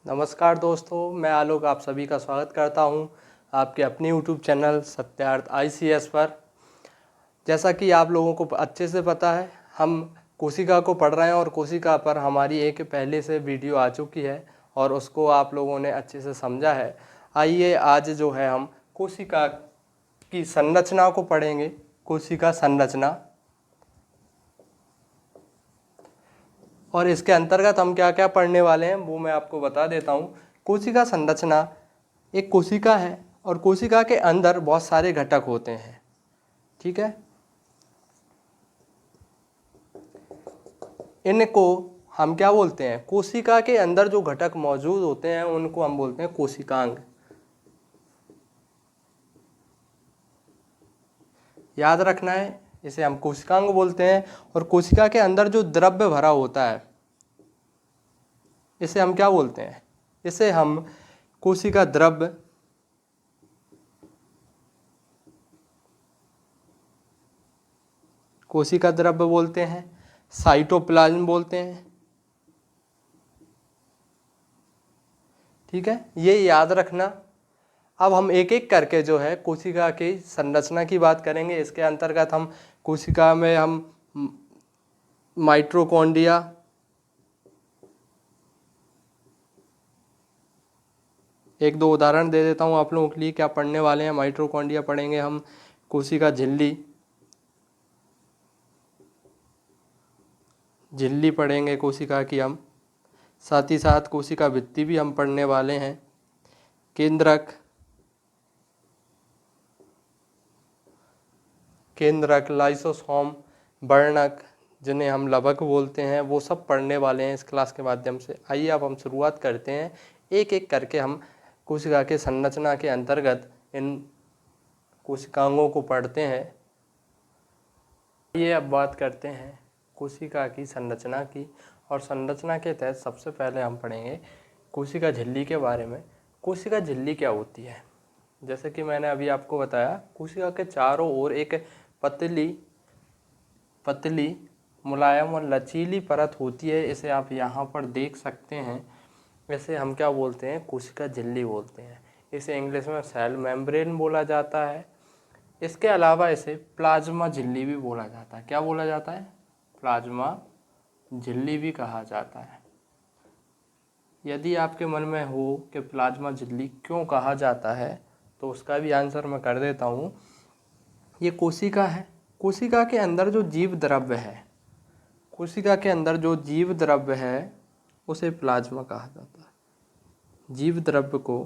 नमस्कार दोस्तों, मैं आलोक आप सभी का स्वागत करता हूं आपके अपने यूट्यूब चैनल सत्यार्थ ICS पर। जैसा कि आप लोगों को अच्छे से पता है, हम कोशिका को पढ़ रहे हैं और कोशिका पर हमारी एक पहले से वीडियो आ चुकी है और उसको आप लोगों ने अच्छे से समझा है। आइए आज जो है हम कोशिका की संरचना को पढ़ेंगे। कोशिका संरचना, और इसके अंतर्गत हम क्या क्या पढ़ने वाले हैं वो मैं आपको बता देता हूँ। कोशिका संरचना, एक कोशिका है और कोशिका के अंदर बहुत सारे घटक होते हैं। ठीक है, इनको हम क्या बोलते हैं? कोशिका के अंदर जो घटक मौजूद होते हैं उनको हम बोलते हैं कोशिकांग। याद रखना है, इसे हम कोशिकांग बोलते हैं। और कोशिका के अंदर जो द्रव्य भरा होता है इसे हम क्या बोलते हैं? इसे हम कोशिका द्रव्य, कोशिका द्रव्य बोलते हैं, साइटोप्लाज्म बोलते हैं। ठीक है, ये याद रखना। अब हम एक एक करके जो है कोशिका की संरचना की बात करेंगे। इसके अंतर्गत हम कोशिका में हम माइटोकॉन्ड्रिया, एक दो उदाहरण दे देता हूँ आप लोगों के लिए क्या पढ़ने वाले हैं। माइटोकॉन्ड्रिया पढ़ेंगे हम, कोशिका झिल्ली, झिल्ली पढ़ेंगे कोशिका की हम, साथ ही साथ कोशिका भित्ति भी हम पढ़ने वाले हैं, केंद्रक, केंद्रक, लाइसोसोम, वर्णक जिन्हें हम लवक बोलते हैं, वो सब पढ़ने वाले हैं इस क्लास के माध्यम से। आइए अब हम शुरुआत करते हैं, एक एक करके हम कोशिका के संरचना के अंतर्गत इन कोशिकांगों को पढ़ते हैं। ये अब बात करते हैं कोशिका की संरचना की, और संरचना के तहत सबसे पहले हम पढ़ेंगे कोशिका झिल्ली के बारे में। कोशिका झिल्ली क्या होती है? जैसे कि मैंने अभी आपको बताया, कोशिका के चारों ओर एक पतली पतली मुलायम और लचीली परत होती है। इसे आप यहाँ पर देख सकते हैं। इसे हम क्या बोलते हैं? कोशिका झिल्ली बोलते हैं। इसे इंग्लिश में सेल मेम्ब्रेन बोला जाता है। इसके अलावा इसे प्लाज्मा झिल्ली भी बोला जाता है। क्या बोला जाता है? प्लाज्मा झिल्ली भी कहा जाता है। यदि आपके मन में हो कि प्लाज्मा झिल्ली क्यों कहा जाता है, तो उसका भी आंसर मैं कर देता हूँ। ये कोशिका है, कोशिका के अंदर जो जीव द्रव्य है, कोशिका के अंदर जो जीव द्रव्य है उसे प्लाज्मा कहा जाता है। जीव द्रव्य को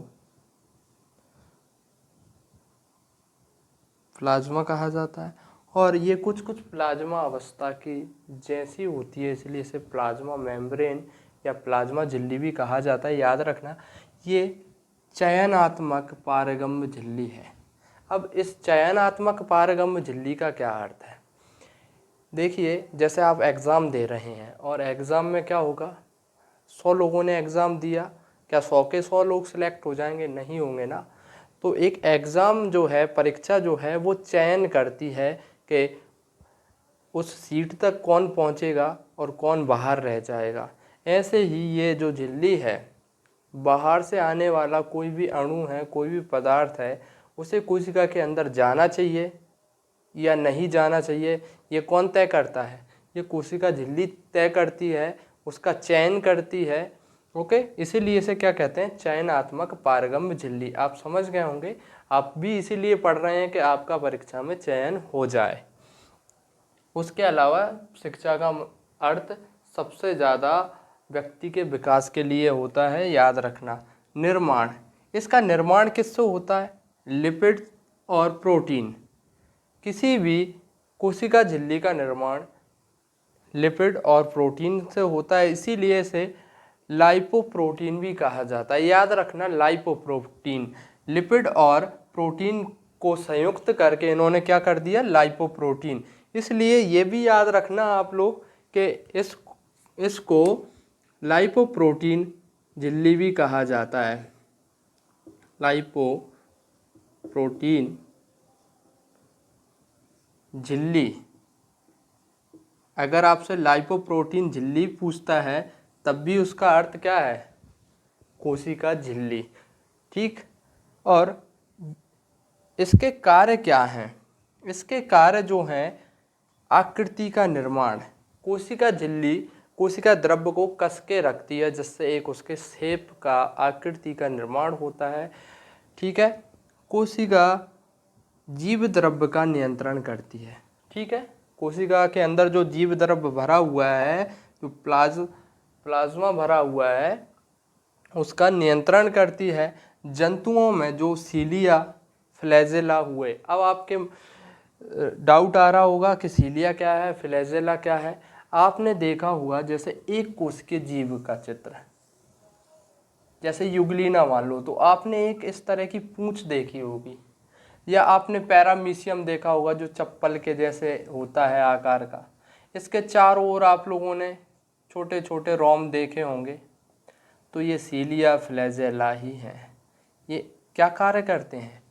प्लाज्मा कहा जाता है, और ये कुछ कुछ प्लाज्मा अवस्था की जैसी होती है, इसलिए इसे प्लाज्मा मेम्ब्रेन या प्लाज्मा झिल्ली भी कहा जाता है। याद रखना, ये चयनात्मक पारगम्य झिल्ली है। अब इस चयनात्मक पारगम्य झिल्ली का क्या अर्थ है? देखिए, जैसे आप एग्ज़ाम दे रहे हैं और एग्ज़ाम में क्या होगा, 100 लोगों ने एग्ज़ाम दिया, क्या 100 के 100 लोग सिलेक्ट हो जाएंगे? नहीं होंगे ना। तो एक एग्ज़ाम जो है, परीक्षा जो है, वो चयन करती है कि उस सीट तक कौन पहुंचेगा और कौन बाहर रह जाएगा। ऐसे ही ये जो झिल्ली है, बाहर से आने वाला कोई भी अणु है, कोई भी पदार्थ है, उसे कोशिका के अंदर जाना चाहिए या नहीं जाना चाहिए, ये कौन तय करता है? ये कोशिका झिल्ली तय करती है, उसका चयन करती है। ओके, इसीलिए इसे क्या कहते हैं? चयनात्मक पारगम्य झिल्ली। आप समझ गए होंगे, आप भी इसीलिए पढ़ रहे हैं कि आपका परीक्षा में चयन हो जाए। उसके अलावा शिक्षा का अर्थ सबसे ज़्यादा व्यक्ति के विकास के लिए होता है। याद रखना, निर्माण, इसका निर्माण किससे होता है? लिपिड और प्रोटीन। किसी भी कोशिका झिल्ली का निर्माण लिपिड और प्रोटीन से होता है, इसीलिए इसे लाइपोप्रोटीन भी कहा जाता है। याद रखना, लाइपोप्रोटीन, लिपिड और प्रोटीन को संयुक्त करके इन्होंने क्या कर दिया? लाइपोप्रोटीन। इसलिए ये भी याद रखना आप लोग कि इसको लाइपोप्रोटीन झिल्ली भी कहा जाता है। लाइपोप्रोटीन झिल्ली, अगर आपसे लाइपोप्रोटीन झिल्ली पूछता है तब भी उसका अर्थ क्या है? कोशिका झिल्ली। ठीक, और इसके कार्य क्या हैं? इसके कार्य जो हैं, आकृति का निर्माण। कोशिका झिल्ली कोशिका द्रव्य को कस के रखती है, जिससे एक उसके शेप का, आकृति का निर्माण होता है। ठीक है, कोशिका जीव द्रव्य का नियंत्रण करती है। ठीक है, कोशिका के अंदर जो जीव द्रव्य भरा हुआ है, जो प्लाज्मा भरा हुआ है, उसका नियंत्रण करती है। जंतुओं में जो सीलिया, फ्लैजेला हुए, अब आपके डाउट आ रहा होगा कि सीलिया क्या है, फ्लैजेला क्या है। आपने देखा होगा जैसे एक कोशिकीय जीव का चित्र, जैसे युगलीना मान लो, तो आपने एक इस तरह की पूंछ देखी होगी, या आपने पैरामीशियम देखा होगा जो चप्पल के जैसे होता है आकार का। इसके चारों ओर आप लोगों ने छोटे छोटे रोम देखे होंगे, तो ये सीलिया फ्लैजेला ही हैं। ये क्या कार्य करते हैं?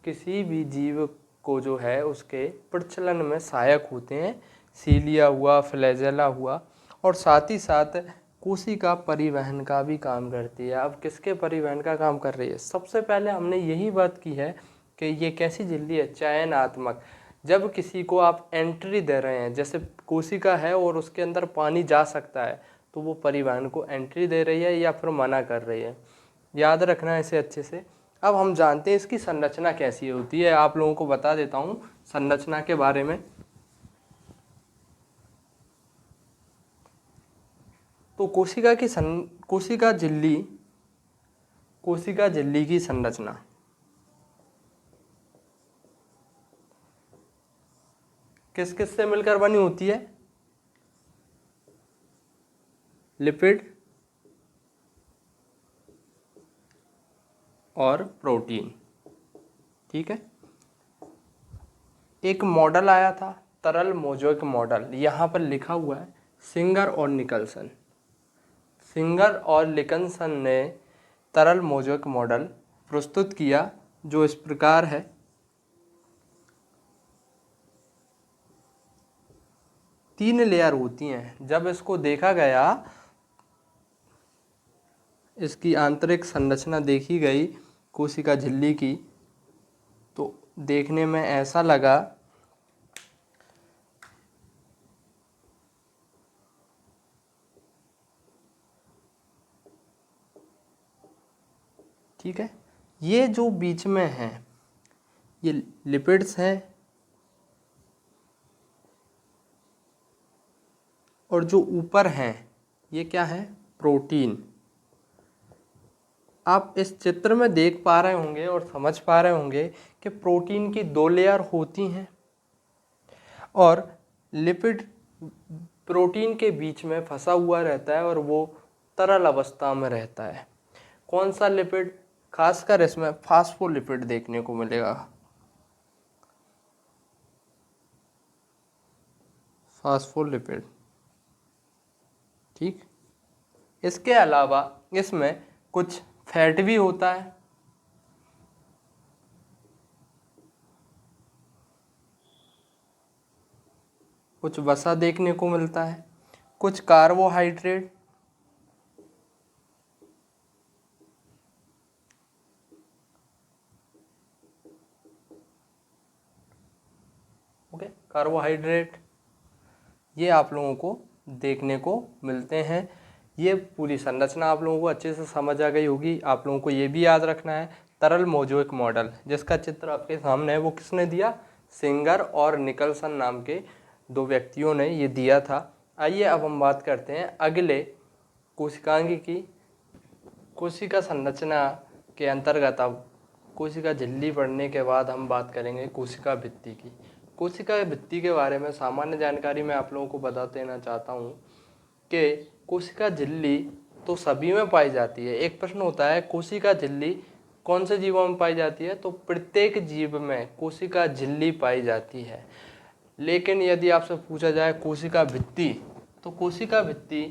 किसी भी जीव को जो है उसके प्रचलन में सहायक होते हैं। सीलिया हुआ, फ्लैजेला हुआ, और साथ ही साथ कोशिका परिवहन का भी काम करती है। अब किसके परिवहन का काम कर रही है? सबसे पहले हमने यही बात की है कि ये कैसी झिल्ली है? चयनात्मक। जब किसी को आप एंट्री दे रहे हैं, जैसे कोशिका है और उसके अंदर पानी जा सकता है, तो वो परिवहन को एंट्री दे रही है या फिर मना कर रही है। याद रखना है इसे अच्छे से। अब हम जानते हैं इसकी संरचना कैसी होती है। आप लोगों को बता देता हूँ संरचना के बारे में। तो कोशिका झिल्ली की संरचना किस किस से मिलकर बनी होती है? लिपिड और प्रोटीन। ठीक है, एक मॉडल आया था, तरल मोज़ेक मॉडल। यहाँ पर लिखा हुआ है सिंगर और निकलसन। सिंगर और निकलसन ने तरल मोज़ेक मॉडल प्रस्तुत किया, जो इस प्रकार है। तीन लेयर होती हैं। जब इसको देखा गया, इसकी आंतरिक संरचना देखी गई कोशिका झिल्ली की, तो देखने में ऐसा लगा ठीक है, ये जो बीच में है ये लिपिड्स हैं, और जो ऊपर हैं ये क्या है? प्रोटीन। आप इस चित्र में देख पा रहे होंगे और समझ पा रहे होंगे कि प्रोटीन की दो लेयर होती हैं, और लिपिड प्रोटीन के बीच में फंसा हुआ रहता है और वो तरल अवस्था में रहता है। कौन सा लिपिड? खासकर इसमें फास्फोलिपिड देखने को मिलेगा। फास्फोलिपिड। ठीक, इसके अलावा इसमें कुछ फैट भी होता है। कुछ वसा देखने को मिलता है, कुछ कार्बोहाइड्रेट, ओके, कार्बोहाइड्रेट ये आप लोगों को देखने को मिलते हैं। ये पूरी संरचना आप लोगों को अच्छे से समझ आ गई होगी। आप लोगों को ये भी याद रखना है तरल मोज़ेक मॉडल, जिसका चित्र आपके सामने है, वो किसने दिया? सिंगर और निकलसन नाम के दो व्यक्तियों ने ये दिया था। आइए अब हम बात करते हैं अगले कोशिकांग की। कोशिका संरचना के अंतर्गत अब कोशिका झिल्ली पढ़ने के बाद हम बात करेंगे कोशिका भित्ति की। कोशिका भित्ति के बारे में सामान्य जानकारी मैं आप लोगों को बता देना चाहता हूँ कि कोशिका झिल्ली तो सभी में पाई जाती है। एक प्रश्न होता है कोशिका झिल्ली कौन से जीवों में पाई जाती है? तो प्रत्येक जीव में कोशिका झिल्ली पाई जाती है। लेकिन यदि आपसे पूछा जाए कोशिका भित्ति, तो कोशिका भित्ति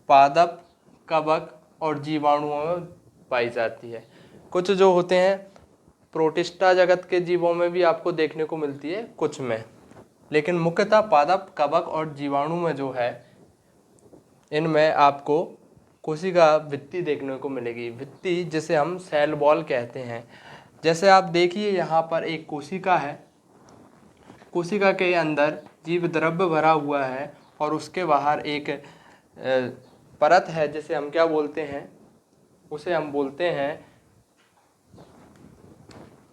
पादप, कवक और जीवाणुओं में पाई जाती है। कुछ जो होते हैं प्रोटिस्टा जगत के जीवों में भी आपको देखने को मिलती है, कुछ में, लेकिन मुख्यतः पादप, कवक और जीवाणु में जो है, इनमें आपको कोशिका भित्ति देखने को मिलेगी। भित्ति जिसे हम सेल वॉल कहते हैं। जैसे आप देखिए यहाँ पर एक कोशिका है, कोशिका के अंदर जीव द्रव्य भरा हुआ है और उसके बाहर एक परत है जिसे हम क्या बोलते हैं, उसे हम बोलते हैं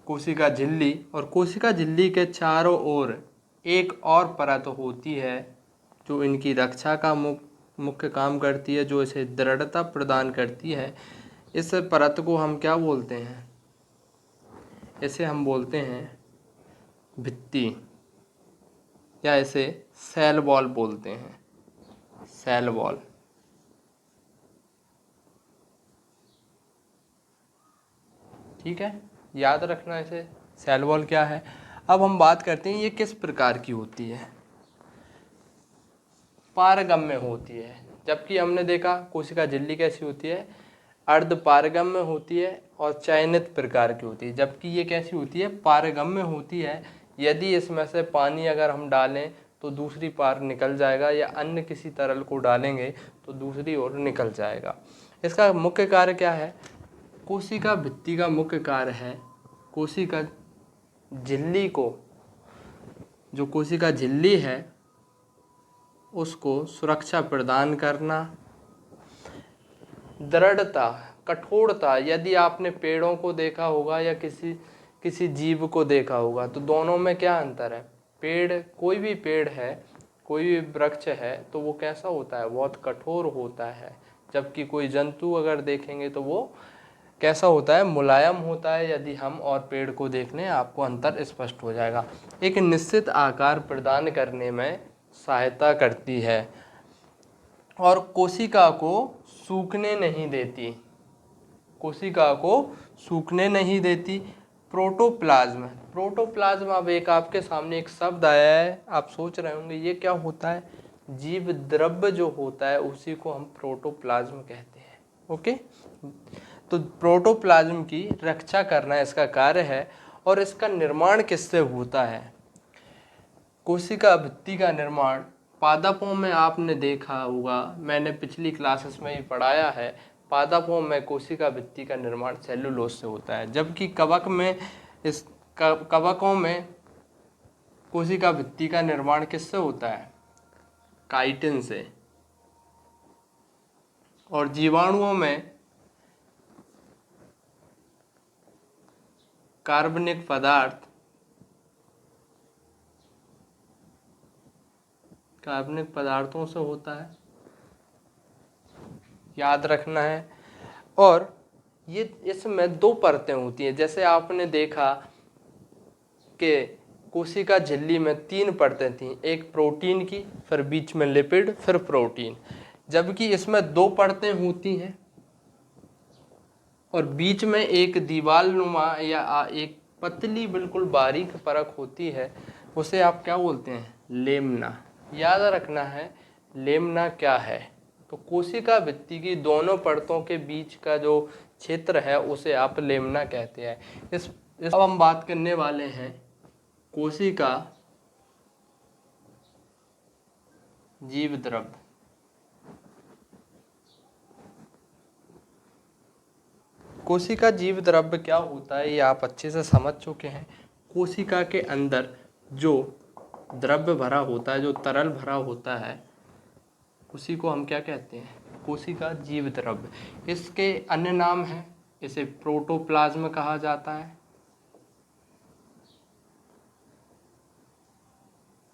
कोशिका झिल्ली। और कोशिका झिल्ली के चारों ओर एक और परत होती है जो इनकी रक्षा का मुख्य काम करती है, जो इसे दृढ़ता प्रदान करती है। इस परत को हम क्या बोलते हैं, इसे हम बोलते हैं भित्ति, या इसे सेल वॉल बोलते हैं, सेल वॉल। ठीक है, याद रखना इसे, सेल वॉल क्या है। अब हम बात करते हैं ये किस प्रकार की होती है। पारगम्य होती है। जबकि हमने देखा कोशिका झिल्ली कैसी होती है, अर्ध पारगम्य होती है और चयनित प्रकार की होती है। जबकि ये कैसी होती है, पारगम्य होती है। यदि इसमें से पानी अगर हम डालें तो दूसरी पार निकल जाएगा, या अन्य किसी तरल को डालेंगे तो दूसरी ओर निकल जाएगा। इसका मुख्य कार्य क्या है, कोशिका भित्ति का मुख्य कार्य है कोशिका झिल्ली को, जो कोशिका झिल्ली है उसको सुरक्षा प्रदान करना, दृढ़ता, कठोरता। यदि आपने पेड़ों को देखा होगा या किसी जीव को देखा होगा तो दोनों में क्या अंतर है। पेड़, कोई भी पेड़ है, कोई भी वृक्ष है तो वो कैसा होता है, बहुत कठोर होता है। जबकि कोई जंतु अगर देखेंगे तो वो कैसा होता है, मुलायम होता है। यदि हम और पेड़ को देख लें आपको अंतर स्पष्ट हो जाएगा। एक निश्चित आकार प्रदान करने में सहायता करती है और कोशिका को सूखने नहीं देती, कोशिका को सूखने नहीं देती। प्रोटोप्लाज्म, प्रोटोप्लाज्म, अब एक आपके सामने एक शब्द आया है, आप सोच रहे होंगे ये क्या होता है। जीव द्रव्य जो होता है उसी को हम प्रोटोप्लाज्म कहते हैं। ओके, तो प्रोटोप्लाज्म की रक्षा करना इसका कार्य है। और इसका निर्माण किससे होता है, कोशिका भित्ति का निर्माण पादपों में आपने देखा होगा, मैंने पिछली क्लासेस में ही पढ़ाया है। पादपों में कोशिका भित्ति का निर्माण सेलुलोज से होता है। जबकि कवक में, इस कवकों में कोशिका भित्ति का निर्माण किससे होता है, काइटिन से। और जीवाणुओं में कार्बनिक पदार्थ, कार्बनिक पदार्थों से होता है, याद रखना है। और ये इसमें दो परतें होती हैं। जैसे आपने देखा कि कोशिका झिल्ली में 3 परतें थीं, एक प्रोटीन की, फिर बीच में लिपिड, फिर प्रोटीन। जबकि इसमें 2 परतें होती हैं और बीच में एक दीवार नुमा या एक पतली बिल्कुल बारीक परत होती है, उसे आप क्या बोलते हैं, लेमना। याद रखना है लेमना क्या है। तो कोशिका भित्ति की दोनों परतों के बीच का जो क्षेत्र है उसे आप लेमना कहते हैं। अब हम बात करने वाले हैं कोशिका जीव द्रव्य। कोशिका जीव द्रव्य क्या होता है ये आप अच्छे से समझ चुके हैं। कोशिका के अंदर जो द्रव्य भरा होता है, जो तरल भरा होता है, उसी को हम क्या कहते हैं, कोशिका जीव द्रव्य। इसके अन्य नाम हैं, इसे प्रोटोप्लाज्म कहा जाता है,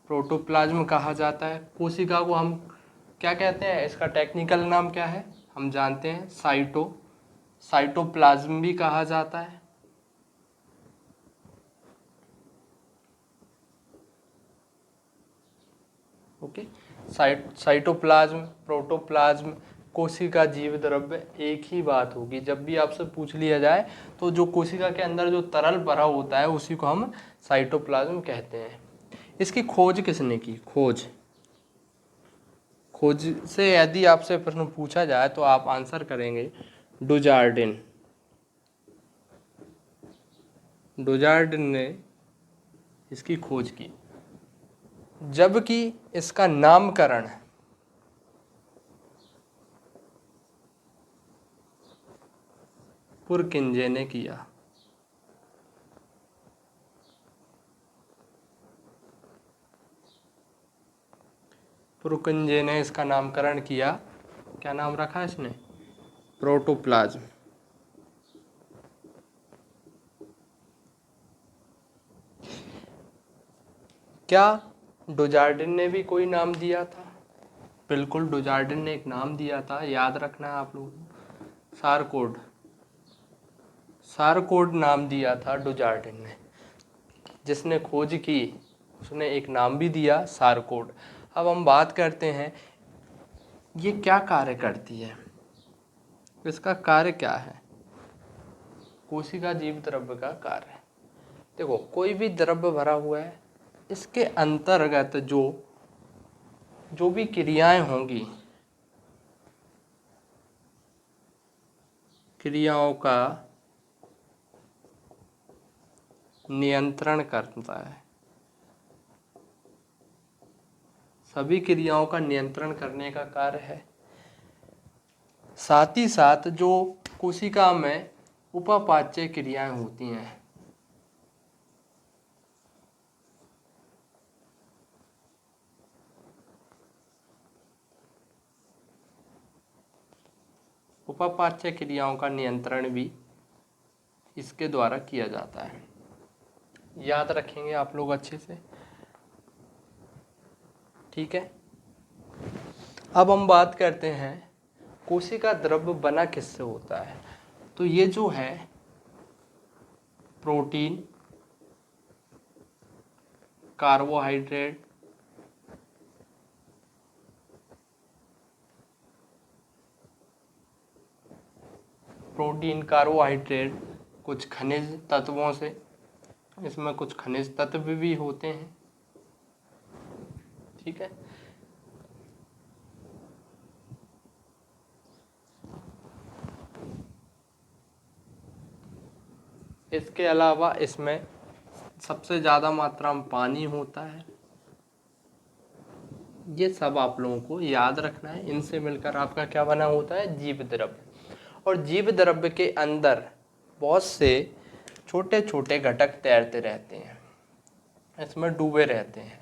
प्रोटोप्लाज्म कहा जाता है। कोशिका को हम क्या कहते हैं, इसका टेक्निकल नाम क्या है हम जानते हैं, साइटोप्लाज्म भी कहा जाता है। ओके, साइटोप्लाज्म, प्रोटोप्लाज्म, कोशिका जीव द्रव्य एक ही बात होगी। जब भी आपसे पूछ लिया जाए तो जो कोशिका के अंदर जो तरल भरा होता है उसी को हम साइटोप्लाज्म कहते हैं। इसकी खोज किसने की, खोज से यदि आपसे प्रश्न पूछा जाए तो आप आंसर करेंगे डुजार्डिन। डुजार्डिन ने इसकी खोज की। जबकि इसका नामकरण पुरकिंजे ने किया। पुरकिंजे ने इसका नामकरण किया, क्या नाम रखा इसने? प्रोटोप्लाज्म। क्या डुजार्डिन ने भी कोई नाम दिया था? बिल्कुल, डुजार्डिन ने एक नाम दिया था, याद रखना है आप लोगों को, सारकोड। सारकोड नाम दिया था डुजार्डिन ने। जिसने खोज की उसने एक नाम भी दिया, सारकोड। अब हम बात करते हैं ये क्या कार्य करती है, इसका कार्य क्या है? कोशिका जीव द्रव्य का कार्य। देखो, कोई भी द्रव्य भरा हुआ है, इसके अंतर्गत जो भी क्रियाएं होंगी, क्रियाओं का नियंत्रण करता है। सभी क्रियाओं का नियंत्रण करने का कार्य है। साथ ही साथ जो कोशिका में उपापाच्य क्रियाएं होती हैं, उपापाच्य क्रियाओं का नियंत्रण भी इसके द्वारा किया जाता है। याद रखेंगे आप लोग अच्छे से, ठीक है। अब हम बात करते हैं कोशिका द्रव्य बना किससे होता है। तो ये जो है प्रोटीन, कार्बोहाइड्रेट, कुछ खनिज तत्वों से, इसमें कुछ खनिज तत्व भी होते हैं, ठीक है। इसके अलावा इसमें सबसे ज़्यादा मात्रा में पानी होता है। ये सब आप लोगों को याद रखना है। इनसे मिलकर आपका क्या बना होता है? जीव द्रव्य। और जीव द्रव्य के अंदर बहुत से छोटे छोटे घटक तैरते रहते हैं, इसमें डूबे रहते हैं।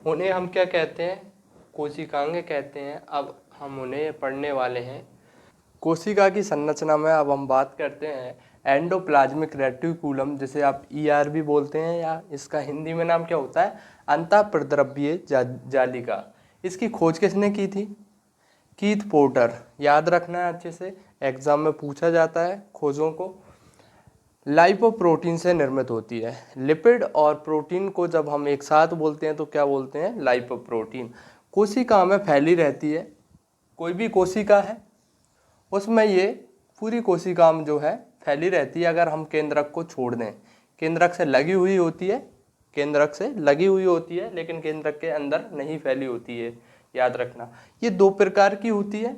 उन्हें हम क्या कहते हैं? कोशिकांग कहते हैं। अब हम उन्हें पढ़ने वाले हैं। कोशिका की संरचना में अब हम बात करते हैं एंडोप्लाज्मिक रेटिकुलम, जिसे आप ER भी बोलते हैं, या इसका हिंदी में नाम क्या होता है? अंतःप्रद्रव्यीय जालिका। इसकी खोज किसने की थी? Keith porter. याद रखना है अच्छे से, एग्जाम में पूछा जाता है खोजों को। लाइपोप्रोटीन से निर्मित होती है। लिपिड और प्रोटीन को जब हम एक साथ बोलते हैं तो क्या बोलते हैं? लाइपोप्रोटीन। कोशिका में फैली रहती है। कोई भी कोशिका है उसमें ये पूरी कोशिका में जो है फैली रहती है। अगर हम केंद्रक को छोड़ दें, केंद्रक से लगी हुई होती है, लेकिन केंद्रक के अंदर नहीं फैली होती है। याद रखना, ये दो प्रकार की होती है।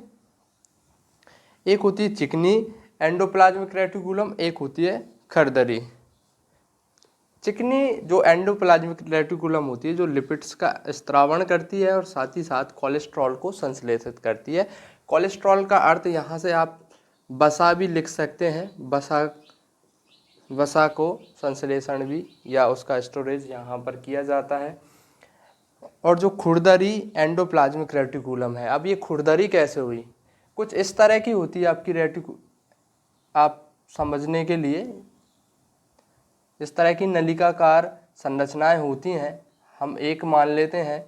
एक होती है चिकनी एंडोप्लाज्मिक रेटिकुलम, एक होती है खरदरी। चिकनी जो एंडोप्लाज्मिक रेटिकुलम होती है, जो लिपिड्स का स्त्रावण करती है और साथ ही साथ कोलेस्ट्रॉल को संश्लेषित करती है। कोलेस्ट्रॉल का अर्थ यहाँ से आप वसा भी लिख सकते हैं, वसा को संश्लेषण भी या उसका स्टोरेज यहाँ पर किया जाता है। और जो खुरदरी एंडोप्लाज्मिक रेटिकुलम है, अब ये खुरदरी कैसे हुई? कुछ इस तरह की होती है आपकी आप समझने के लिए इस तरह की नलिकाकार संरचनाएं होती हैं। हम एक मान लेते हैं,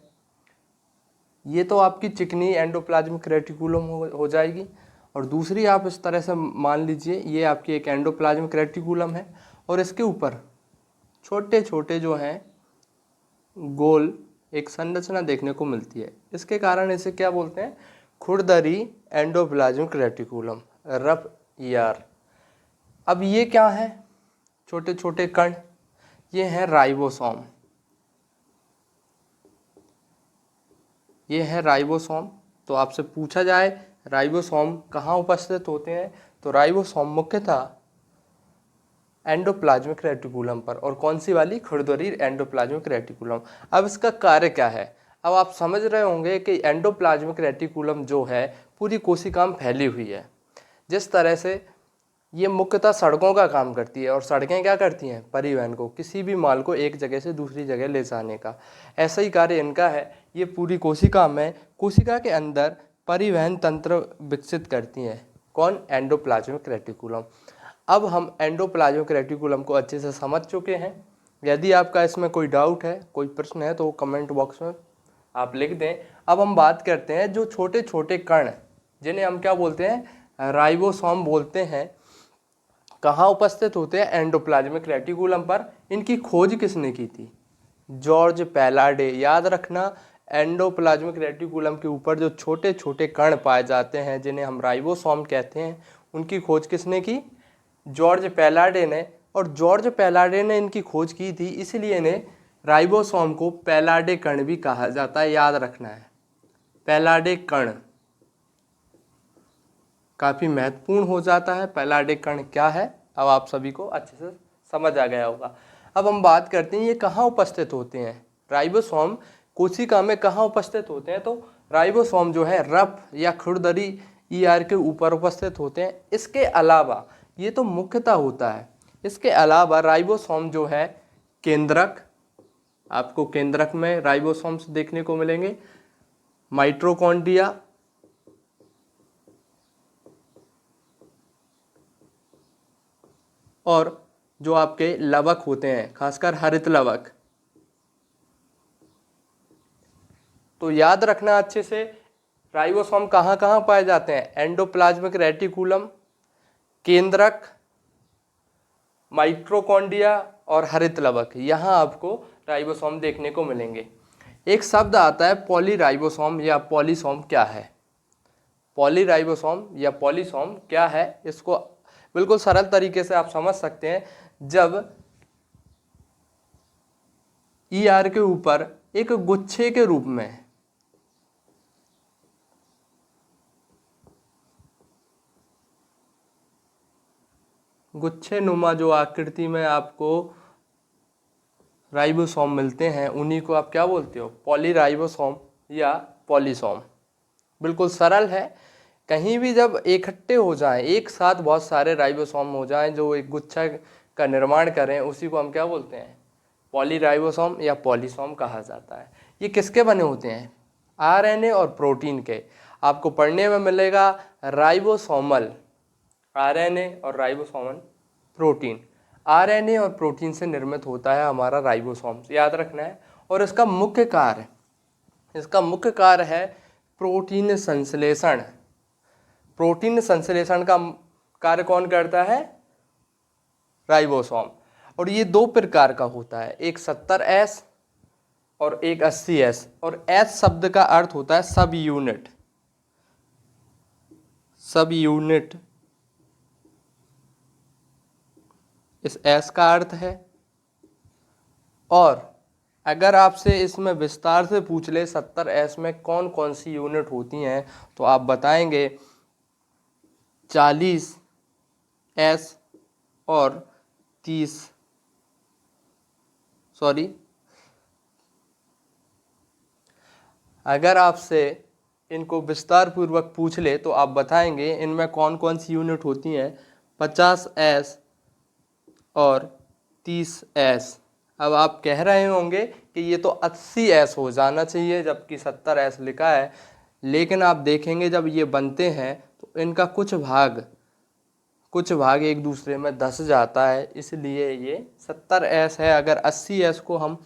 ये तो आपकी चिकनी एंडोप्लाज्मिक रेटिकुलम हो जाएगी, और दूसरी आप इस तरह से मान लीजिए ये आपकी एक एंडोप्लाज्मिक रेटिकुलम है, और इसके ऊपर छोटे छोटे जो हैं गोल एक संरचना देखने को मिलती है। इसके कारण इसे क्या बोलते हैं? खुरदरी एंडोप्लाज्मिक रेटिकुलम, रफ ER। अब ये क्या है? छोटे छोटे कण, ये हैं राइबोसोम। ये है राइबोसोम। तो आपसे पूछा जाए राइबोसोम कहाँ उपस्थित होते हैं, तो राइबोसोम मुख्यतः एंडोप्लाज्मिक रेटिकुलम पर। और कौन सी वाली? खुरदरी एंडोप्लाज्मिक रेटिकुलम। अब इसका कार्य क्या है? अब आप समझ रहे होंगे कि एंडोप्लाज्मिक रेटिकुलम जो है पूरी कोशिका में फैली हुई है। जिस तरह से ये मुख्यतः सड़कों का काम करती है, और सड़कें क्या करती हैं, परिवहन को, किसी भी माल को एक जगह से दूसरी जगह ले जाने का, ऐसा ही कार्य इनका है। ये पूरी कोशिका में, कोशिका के अंदर परिवहन तंत्र विकसित करती हैं। कौन, एंडोप्लाज्मिक रेटिकुलम। अब हम एंडोप्लाज्मिक रेटिकुलम को अच्छे से समझ चुके हैं। यदि आपका इसमें कोई डाउट है, कोई प्रश्न है, तो कमेंट बॉक्स में आप लिख दें। अब हम बात करते हैं जो छोटे छोटे कण, जिन्हें हम क्या बोलते हैं, राइबोसोम बोलते हैं, कहाँ उपस्थित होते हैं, एंडोप्लाज्मिक रेटिकुलम पर। इनकी खोज किसने की थी, जॉर्ज पैलाडे। याद रखना, एंडोप्लाज्मिक रेटिकुलम के ऊपर जो छोटे छोटे कण पाए जाते हैं, जिन्हें हम राइबोसोम कहते हैं, उनकी खोज किसने की, जॉर्ज पैलाडे ने। और जॉर्ज पैलाडे ने इनकी खोज की थी, इसलिए इन्हें राइबोसोम को पैलाडे कण भी कहा जाता है। याद रखना है, पैलाडे कण काफ़ी महत्वपूर्ण हो जाता है। पैलाडे कण क्या है, अब आप सभी को अच्छे से समझ आ गया होगा। अब हम बात करते हैं ये कहाँ उपस्थित होते हैं, राइबोसोम कोशिका में कहाँ उपस्थित होते हैं। तो राइबोसोम जो है रफ या खुरदरी ईआर के ऊपर उपस्थित होते हैं। इसके अलावा, ये तो मुख्यतः होता है, इसके अलावा राइबोसोम जो है केंद्रक, आपको केंद्रक में राइबोसोम्स देखने को मिलेंगे, माइटोकॉन्ड्रिया और जो आपके लवक होते हैं, खासकर हरित लवक। तो याद रखना अच्छे से, राइबोसोम कहाँ कहाँ पाए जाते हैं, एंडोप्लाज्मिक रेटिकुलम, केंद्रक, माइटोकॉन्ड्रिया और हरित लवक, यहाँ आपको राइबोसोम देखने को मिलेंगे। एक शब्द आता है पॉलीराइबोसोम या पॉलीसोम। क्या है पॉलीराइबोसोम या पॉलीसोम, क्या है, इसको बिल्कुल सरल तरीके से आप समझ सकते हैं। जब ईआर के ऊपर एक गुच्छे के रूप में गुच्छे नुमा जो आकृति में आपको राइबोसोम मिलते हैं, उन्हीं को आप क्या बोलते हो, पॉलीराइबोसोम या पॉलीसोम। बिल्कुल सरल है। कहीं भी जब इकट्ठे हो जाएं, एक साथ बहुत सारे राइबोसोम हो जाएं जो एक गुच्छा का निर्माण करें, उसी को हम क्या बोलते हैं, पॉलीराइबोसोम या पॉलीसोम कहा जाता है। ये किसके बने होते हैं, आरएनए और प्रोटीन के। आपको पढ़ने में मिलेगा राइबोसोमल आरएनए और राइबोसोमल प्रोटीन। आरएनए और प्रोटीन से निर्मित होता है हमारा राइबोसोम, याद रखना है। और इसका मुख्य कार्य है प्रोटीन संश्लेषण। प्रोटीन संश्लेषण का कार्य कौन करता है, राइबोसोम। और ये दो प्रकार का होता है, एक 70S और एक 80S। और S शब्द का अर्थ होता है सब यूनिट। इस S का अर्थ है। और अगर आपसे इसमें विस्तार से पूछ ले 70S में कौन कौन सी यूनिट होती हैं, तो आप बताएंगे 40S और 30, अगर आपसे इनको विस्तार पूर्वक पूछ ले तो आप बताएंगे इनमें कौन कौन सी यूनिट होती हैं, 50S और 30S। अब आप कह रहे होंगे कि ये तो 80S हो जाना चाहिए जबकि 70S लिखा है, लेकिन आप देखेंगे जब ये बनते हैं तो इनका कुछ भाग एक दूसरे में धस जाता है, इसलिए ये 70S है। अगर 80S को हम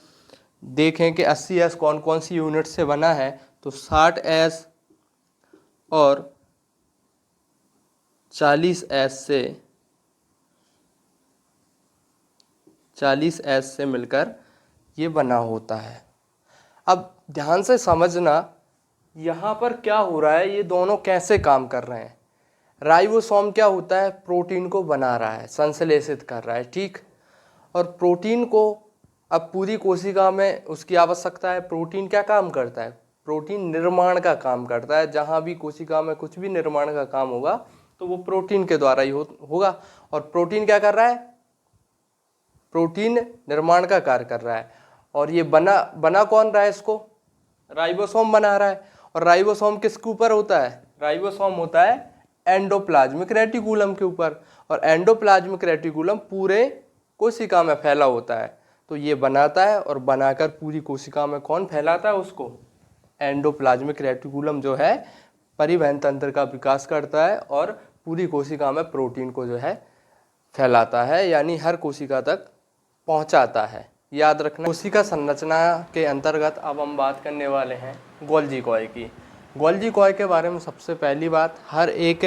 देखें कि 80S कौन कौन सी यूनिट से बना है, तो 60S और 40S से मिलकर ये बना होता है। अब ध्यान से समझना यहाँ पर क्या हो रहा है, ये दोनों कैसे काम कर रहे हैं। राइबोसोम क्या होता है, प्रोटीन को बना रहा है, संश्लेषित कर रहा है, ठीक। और प्रोटीन को अब पूरी कोशिका में उसकी आवश्यकता है। प्रोटीन क्या काम करता है, प्रोटीन निर्माण का काम करता है। जहाँ भी कोशिका में कुछ भी निर्माण का काम होगा तो वो प्रोटीन के द्वारा ही होगा। और प्रोटीन क्या कर रहा है, प्रोटीन निर्माण का कार्य कर रहा है। और ये बना कौन रहा है, इसको राइबोसोम बना रहा है। और राइबोसोम किसके ऊपर होता है, राइबोसोम होता है एंडोप्लाज्मिक रेटिकुलम के ऊपर, और एंडोप्लाज्मिक रेटिकुलम पूरे कोशिका में फैला होता है। तो ये बनाता है और बनाकर पूरी कोशिका में कौन फैलाता है उसको? एंडोप्लाज्मिक रेटिकुलम जो है परिवहन तंत्र का विकास करता है और पूरी कोशिका में प्रोटीन को जो है फैलाता है, यानी हर कोशिका तक पहुंचाता है। याद रखना। कोशिका संरचना के अंतर्गत अब हम बात करने वाले हैं गोल्जी कॉय की। गोल्जी कॉय के बारे में सबसे पहली बात, हर एक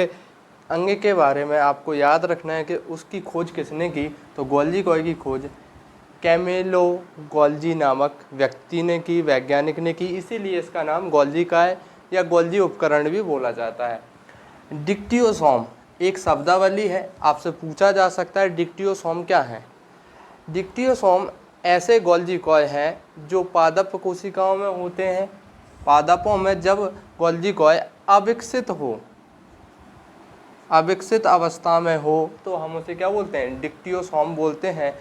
अंग के बारे में आपको याद रखना है कि उसकी खोज किसने की। तो गोल्जी कॉय की खोज कैमिलो गोल्जी नामक व्यक्ति ने की, वैज्ञानिक ने की, इसीलिए इसका नाम गोल्जी कॉय या गोल्जी उपकरण भी बोला जाता है। डिक्टियोसोम एक शब्दावली है, आपसे पूछा जा सकता है डिक्टियोसोम क्या है। डिक्टियोसोम ऐसे गोल्जी कॉय हैं जो पादप कोशिकाओं में होते हैं। पादपों में जब गोल्जी कॉय अविकसित हो, अविकसित अवस्था में हो, तो हम उसे क्या बोलते हैं? डिक्टियोसोम बोलते हैं।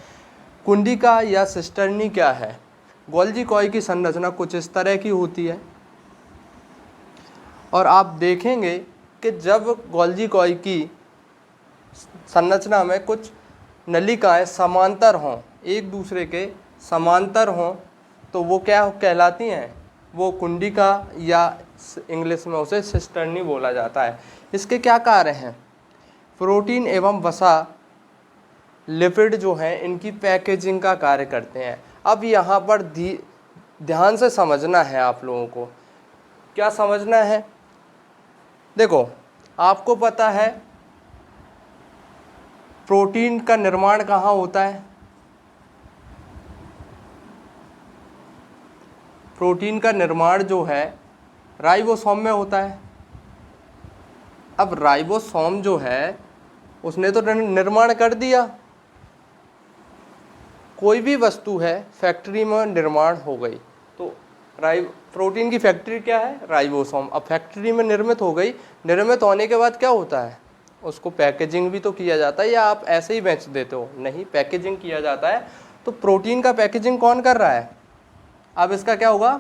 कुंडिका या सिस्टर्नी क्या है? गोल्जी कॉय की संरचना कुछ इस तरह की होती है, और आप देखेंगे कि जब गोल्जी कॉय की संरचना में कुछ नलिकाएं समांतर हों, एक दूसरे के समांतर हों, तो वो क्या कहलाती हैं? वो कुंडिका या इंग्लिश में उसे सिस्टर्नी बोला जाता है। इसके क्या कार्य हैं? प्रोटीन एवं वसा लिपिड जो हैं इनकी पैकेजिंग का कार्य करते हैं। अब यहाँ पर ध्यान से समझना है आप लोगों को। क्या समझना है? देखो, आपको पता है प्रोटीन का निर्माण कहाँ होता है? प्रोटीन का निर्माण जो है राइबोसोम में होता है। अब राइबोसोम जो है उसने तो निर्माण कर दिया। कोई भी वस्तु है फैक्ट्री में निर्माण हो गई, तो प्रोटीन की फैक्ट्री क्या है? राइबोसोम। अब फैक्ट्री में निर्मित हो गई, निर्मित होने के बाद क्या होता है? उसको पैकेजिंग भी तो किया जाता है, या आप ऐसे ही बेच देते हो? नहीं, पैकेजिंग किया जाता है। तो प्रोटीन का पैकेजिंग कौन कर रहा है? अब इसका क्या होगा?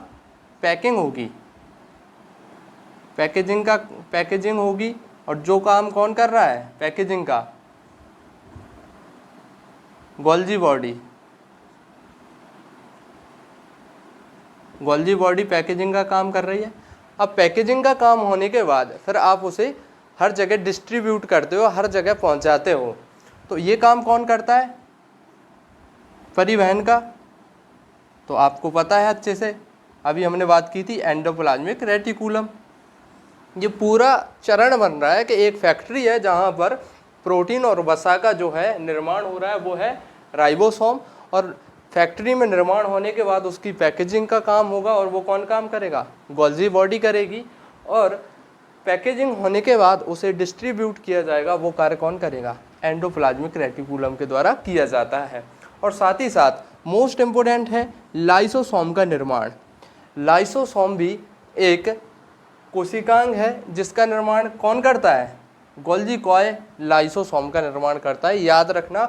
पैकिंग होगी, पैकेजिंग होगी। और जो काम कौन कर रहा है पैकेजिंग का? गोल्जी बॉडी पैकेजिंग का काम कर रही है। अब पैकेजिंग का काम होने के बाद फिर आप उसे हर जगह डिस्ट्रीब्यूट करते हो, हर जगह पहुंचाते हो। तो ये काम कौन करता है? परिवहन का। तो आपको पता है अच्छे से, अभी हमने बात की थी एंडोप्लाज्मिक रेटिकुलम। ये पूरा चरण बन रहा है कि एक फैक्ट्री है जहाँ पर प्रोटीन और वसा का जो है निर्माण हो रहा है, वो है राइबोसोम। और फैक्ट्री में निर्माण होने के बाद उसकी पैकेजिंग का काम होगा, और वो कौन काम करेगा? गोल्जी बॉडी करेगी। और पैकेजिंग होने के बाद उसे डिस्ट्रीब्यूट किया जाएगा, वो कार्य कौन करेगा? एंडोप्लाज्मिक रेटिकुलम के द्वारा किया जाता है। और साथ ही साथ मोस्ट इम्पोर्टेंट है लाइसोसोम का निर्माण। लाइसोसोम भी एक कोशिकांग है जिसका निर्माण कौन करता है? गोल्जी कॉय लाइसोसोम का निर्माण करता है। याद रखना,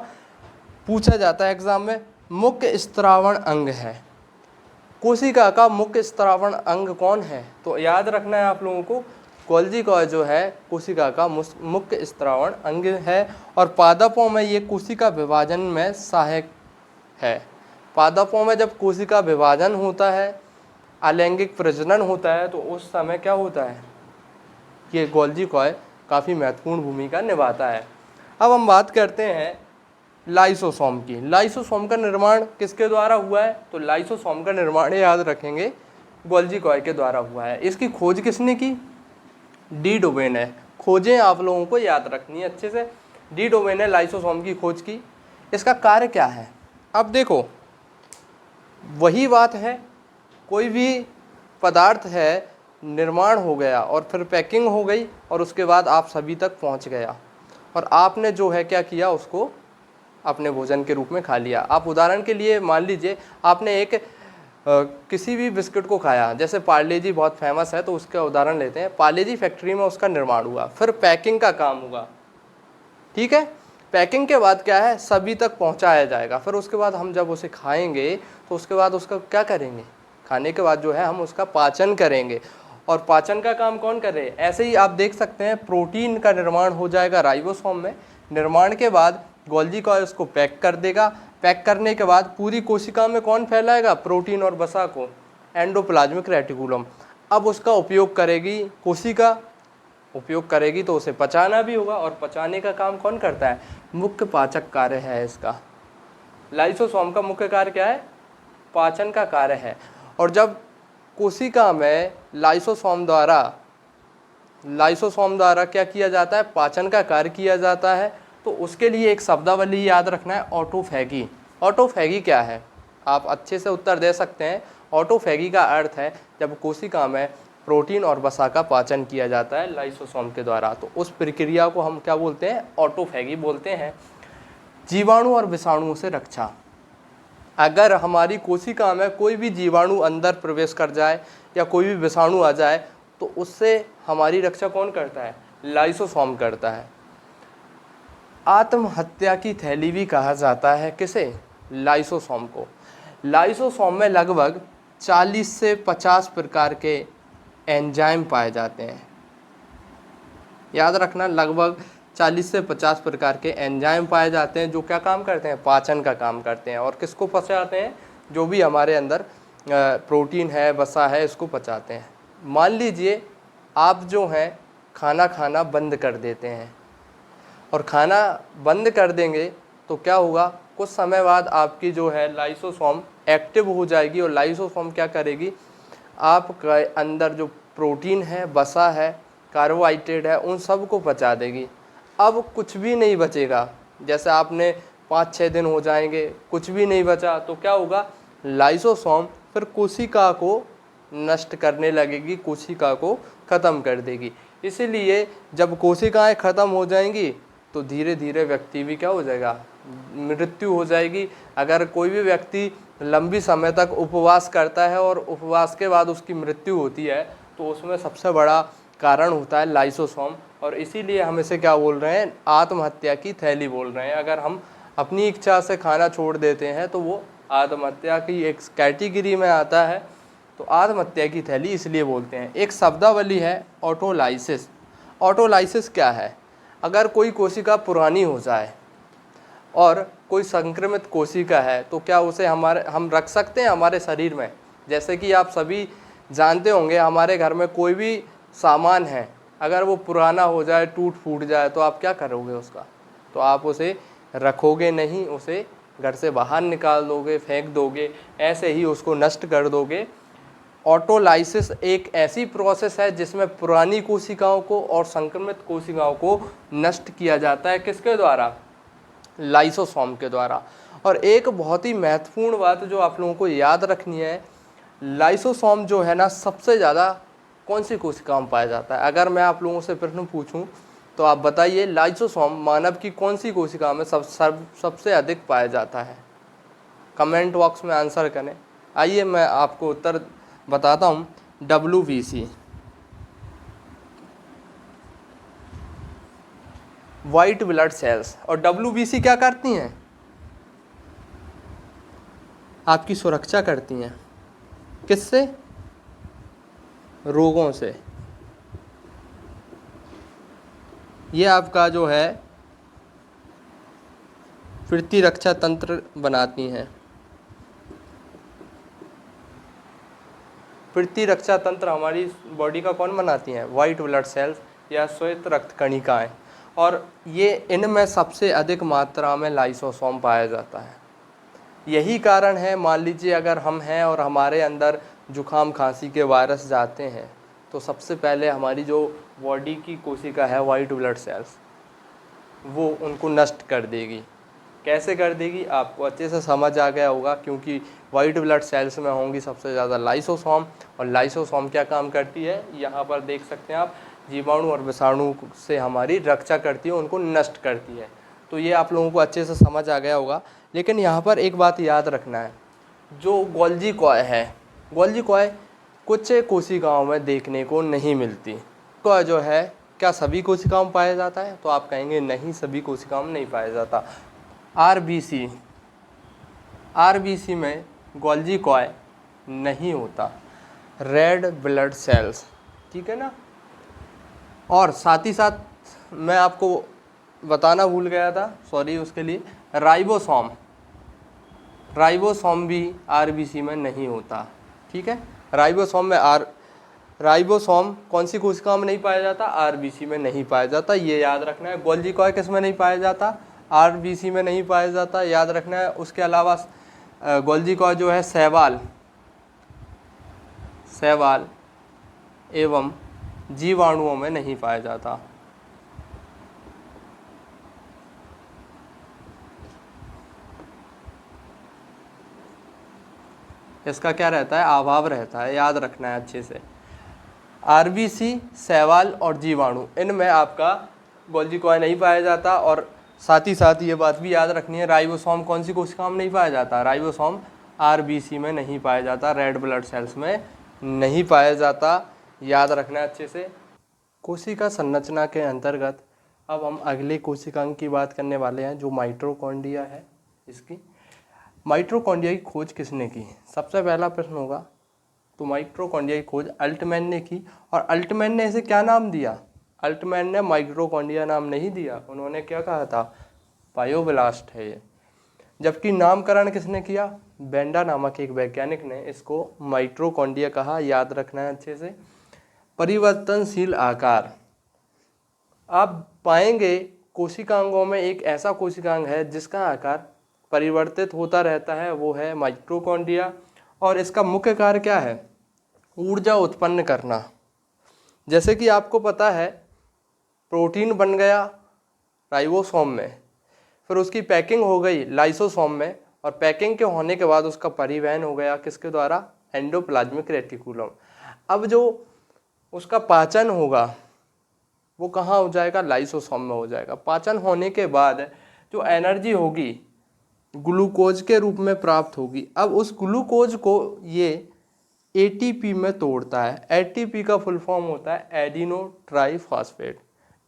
पूछा जाता है एग्जाम में, मुख्य स्त्रावण अंग है। कोशिका का मुख्य स्त्रावण अंग कौन है? तो याद रखना है आप लोगों को, गोल्जी कॉय जो है कोशिका का मुख्य स्त्रावण अंग है। और पादपों में ये कोशिका विभाजन में सहायक है। पादपों में जब कोशिका विभाजन होता है, अलैंगिक प्रजनन होता है, तो उस समय क्या होता है? ये गोल्जी कॉय काफ़ी महत्वपूर्ण भूमिका निभाता है। अब हम बात करते हैं लाइसोसोम की। लाइसोसोम का निर्माण किसके द्वारा हुआ है? तो लाइसोसोम का निर्माण याद रखेंगे गोल्जी कॉय के द्वारा हुआ है। इसकी खोज किसने की? डी डोवेन ने। खोजें आप लोगों को याद रखनी है अच्छे से। डी डोवेन ने लाइसोसोम की खोज की। इसका कार्य क्या है? अब देखो, वही बात है, कोई भी पदार्थ है निर्माण हो गया और फिर पैकिंग हो गई, और उसके बाद आप सभी तक पहुंच गया, और आपने जो है क्या किया? उसको अपने भोजन के रूप में खा लिया। आप उदाहरण के लिए मान लीजिए आपने एक किसी भी बिस्किट को खाया, जैसे पार्ले जी बहुत फेमस है, तो उसका उदाहरण लेते हैं। पार्ले जी फैक्ट्री में उसका निर्माण हुआ, फिर पैकिंग का काम हुआ, ठीक है। पैकिंग के बाद क्या है? सभी तक पहुंचाया जाएगा। फिर उसके बाद हम जब उसे खाएंगे तो उसके बाद उसका क्या करेंगे? खाने के बाद जो है हम उसका पाचन करेंगे, और पाचन का काम कौन कर रहे हैं। ऐसे ही आप देख सकते हैं प्रोटीन का निर्माण हो जाएगा राइबोसोम में। निर्माण के बाद गोल्जी कॉय उसको पैक कर देगा। पैक करने के बाद पूरी कोशिका में कौन फैलाएगा, प्रोटीन और वसा को, एंडोप्लाज्मिक रेटिकुलम। अब उसका उपयोग करेगी कोशिका, उपयोग करेगी तो उसे पचाना भी होगा, और पचाने का काम कौन करता है, मुख्य पाचक कार्य है इसका। लाइसोसोम का मुख्य कार्य क्या है, पाचन का कार्य है। और जब कोशिका में लाइसोसोम द्वारा क्या किया जाता है, पाचन का कार्य किया जाता है, तो उसके लिए एक शब्दावली याद रखना है, ऑटोफैगी। ऑटोफैगी क्या है, आप अच्छे से उत्तर दे सकते हैं। ऑटोफैगी का अर्थ है जब कोशिका में प्रोटीन और वसा का पाचन किया जाता है लाइसोसोम के द्वारा, तो उस प्रक्रिया को हम क्या बोलते हैं, ऑटोफैगी बोलते हैं। जीवाणु और विषाणुओं से रक्षा। अगर हमारी कोशिका में कोई भी जीवाणु अंदर प्रवेश कर जाए या कोई भी विषाणु आ जाए तो उससे हमारी रक्षा कौन करता है, लाइसोसोम करता है। आत्महत्या की थैली भी कहा जाता है किसे, लाइसोसोम को। लाइसोसोम में लगभग 40 से 50 प्रकार के एंजाइम पाए जाते हैं। याद रखना, लगभग 40 से 50 प्रकार के एंजाइम पाए जाते हैं जो क्या काम करते हैं, पाचन का काम करते हैं। और किसको पचाते हैं, जो भी हमारे अंदर प्रोटीन है, वसा है, इसको पचाते हैं। मान लीजिए आप जो हैं खाना खाना बंद कर देते हैं, और खाना बंद कर देंगे तो क्या होगा, कुछ समय बाद आपकी जो है लाइसोसोम एक्टिव हो जाएगी, और लाइसोसोम क्या करेगी, आपके अंदर जो प्रोटीन है, वसा है, कार्बोहाइड्रेट है, उन सब को पचा देगी। अब कुछ भी नहीं बचेगा। जैसे आपने 5-6 दिन हो जाएंगे, कुछ भी नहीं बचा, तो क्या होगा, लाइसोसोम फिर कोशिका को नष्ट करने लगेगी, कोशिका को ख़त्म कर देगी। इसीलिए जब कोशिकाएं ख़त्म हो जाएंगी तो धीरे धीरे व्यक्ति भी क्या हो जाएगा, मृत्यु हो जाएगी। अगर कोई भी व्यक्ति लंबी समय तक उपवास करता है और उपवास के बाद उसकी मृत्यु होती है तो उसमें सबसे बड़ा कारण होता है लाइसोसोम। और इसीलिए हम इसे क्या बोल रहे हैं, आत्महत्या की थैली बोल रहे हैं। अगर हम अपनी इच्छा से खाना छोड़ देते हैं तो वो आत्महत्या की एक कैटेगरी में आता है। तो आत्महत्या की थैली इसलिए बोलते हैं। एक शब्दावली है ऑटोलाइसिस। ऑटोलाइसिस क्या है, अगर कोई कोशिका पुरानी हो जाए और कोई संक्रमित कोशिका है तो क्या उसे हम रख सकते हैं हमारे शरीर में। जैसे कि आप सभी जानते होंगे, हमारे घर में कोई भी सामान है, अगर वो पुराना हो जाए, टूट फूट जाए, तो आप क्या करोगे उसका, तो आप उसे रखोगे नहीं, उसे घर से बाहर निकाल दोगे, फेंक दोगे, ऐसे ही उसको नष्ट कर दोगे। ऑटोलाइसिस एक ऐसी प्रोसेस है जिसमें पुरानी कोशिकाओं को और संक्रमित कोशिकाओं को नष्ट किया जाता है, किसके द्वारा, लाइसोसोम के द्वारा। और एक बहुत ही महत्वपूर्ण बात जो आप लोगों को याद रखनी है, लाइसोसोम जो है ना, सबसे ज़्यादा कौन सी कोशिका में पाया जाता है। अगर मैं आप लोगों से प्रश्न पूछूं तो आप बताइए, लाइसोसोम मानव की कौन सी कोशिका में सबसे अधिक पाया जाता है। कमेंट बॉक्स में आंसर करें। आइए मैं आपको उत्तर बताता हूँ, WBC, वाइट ब्लड सेल्स। और WBC क्या करती हैं, आपकी सुरक्षा करती हैं, किससे, रोगों से। ये आपका जो है प्रतिरक्षा तंत्र बनाती हैं। प्रतिरक्षा तंत्र हमारी बॉडी का कौन बनाती हैं, वाइट ब्लड सेल्स या श्वेत रक्त कणिकाएं। और ये इनमें सबसे अधिक मात्रा में लाइसोसोम पाया जाता है। यही कारण है, मान लीजिए अगर हम हैं और हमारे अंदर जुखाम खांसी के वायरस जाते हैं तो सबसे पहले हमारी जो बॉडी की कोशिका है, वाइट ब्लड सेल्स, वो उनको नष्ट कर देगी। कैसे कर देगी, आपको अच्छे से समझ आ गया होगा, क्योंकि वाइट ब्लड सेल्स में होंगी सबसे ज़्यादा लाइसोसोम। और लाइसोसोम क्या काम करती है, यहाँ पर देख सकते हैं आप, जीवाणु और विषाणु से हमारी रक्षा करती है, उनको नष्ट करती है। तो ये आप लोगों को अच्छे से समझ आ गया होगा। लेकिन यहाँ पर एक बात याद रखना है, जो गोल्जी कॉय है, गोल्जी कॉय कुछ कोशिकाओं में देखने को नहीं मिलती। कॉय जो है क्या सभी कोशिकाओं में पाया जाता है, तो आप कहेंगे नहीं, सभी कोशिकाओं में नहीं पाया जाता। आरबीसी में गोल्जी कॉय नहीं होता। रेड ब्लड सेल्स, ठीक है ना। और साथ ही साथ मैं आपको बताना भूल गया था, सॉरी उसके लिए, राइबोसोम, राइबोसोम भी आरबीसी में नहीं होता, ठीक है। राइबोसोम कौन सी कोशिका में नहीं पाया जाता, आरबीसी में नहीं पाया जाता, ये याद रखना है। गोल्जी कॉय किस में नहीं पाया जाता, आरबीसी में नहीं पाया जाता, याद रखना है। उसके अलावा गोल्जी कॉय जो है शैवाल एवं जीवाणुओं में नहीं पाया जाता। इसका क्या रहता है, अभाव रहता है, याद रखना है अच्छे से। आरबीसी, शैवाल और जीवाणु, इनमें आपका गोल्जी कॉय नहीं पाया जाता। और साथ ही साथ ये बात भी याद रखनी है, राइबोसोम कौन सी कोशिका में नहीं पाया जाता, राइबोसोम आरबीसी में नहीं पाया जाता, रेड ब्लड सेल्स में नहीं पाया जाता, याद रखना है अच्छे से। कोशिका संरचना के अंतर्गत अब हम अगले कोशिकांग की बात करने वाले हैं, जो माइटोकॉन्ड्रिया है। इसकी माइटोकॉन्ड्रिया की खोज किसने की, सबसे पहला प्रश्न होगा। तो माइटोकॉन्ड्रिया की खोज अल्टमैन ने की। और अल्टमैन ने इसे क्या नाम दिया, अल्टमैन ने माइटोकॉन्ड्रिया नाम नहीं दिया, उन्होंने क्या कहा था, पायोब्लास्ट है ये। जबकि नामकरण किसने किया, बेंडा नामक एक वैज्ञानिक ने इसको माइटोकॉन्ड्रिया कहा, याद रखना है अच्छे से। परिवर्तनशील आकार, आप पाएंगे कोशिकांगों में एक ऐसा कोशिकांग है जिसका आकार परिवर्तित होता रहता है, वो है माइटोकॉन्ड्रिया। और इसका मुख्य कार्य क्या है, ऊर्जा उत्पन्न करना। जैसे कि आपको पता है प्रोटीन बन गया राइबोसोम में, फिर उसकी पैकिंग हो गई लाइसोसोम में, और पैकिंग के होने के बाद उसका परिवहन हो गया किसके द्वारा, एंडोप्लाज्मिक रेटिकुलम। अब जो उसका पाचन होगा वो कहाँ हो जाएगा, लाइसोसोम में हो जाएगा। पाचन होने के बाद जो एनर्जी होगी ग्लूकोज के रूप में प्राप्त होगी। अब उस ग्लूकोज को ये एटीपी में तोड़ता है। एटीपी का फुल फॉर्म होता है एडिनो ट्राईफॉस्फेट,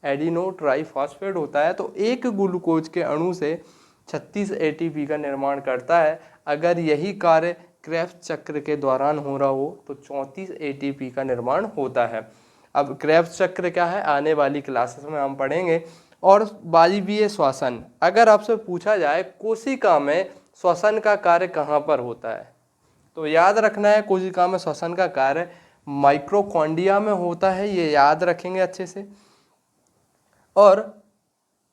एडिनो ट्राईफॉस्फेट होता है। तो एक ग्लूकोज के अणु से 36 एटीपी का निर्माण करता है। अगर यही कार्य क्रेब्स चक्र के दौरान हो रहा हो तो 34 एटीपी का निर्माण होता है। अब क्रेब्स चक्र क्या है, आने वाली क्लासेस में हम पढ़ेंगे। और वायवीय श्वसन, अगर आपसे पूछा जाए कोशिका में श्वसन का कार्य कहाँ पर होता है, तो याद रखना है कोशिका में श्वसन का कार्य माइटोकॉन्ड्रिया में होता है, ये याद रखेंगे अच्छे से। और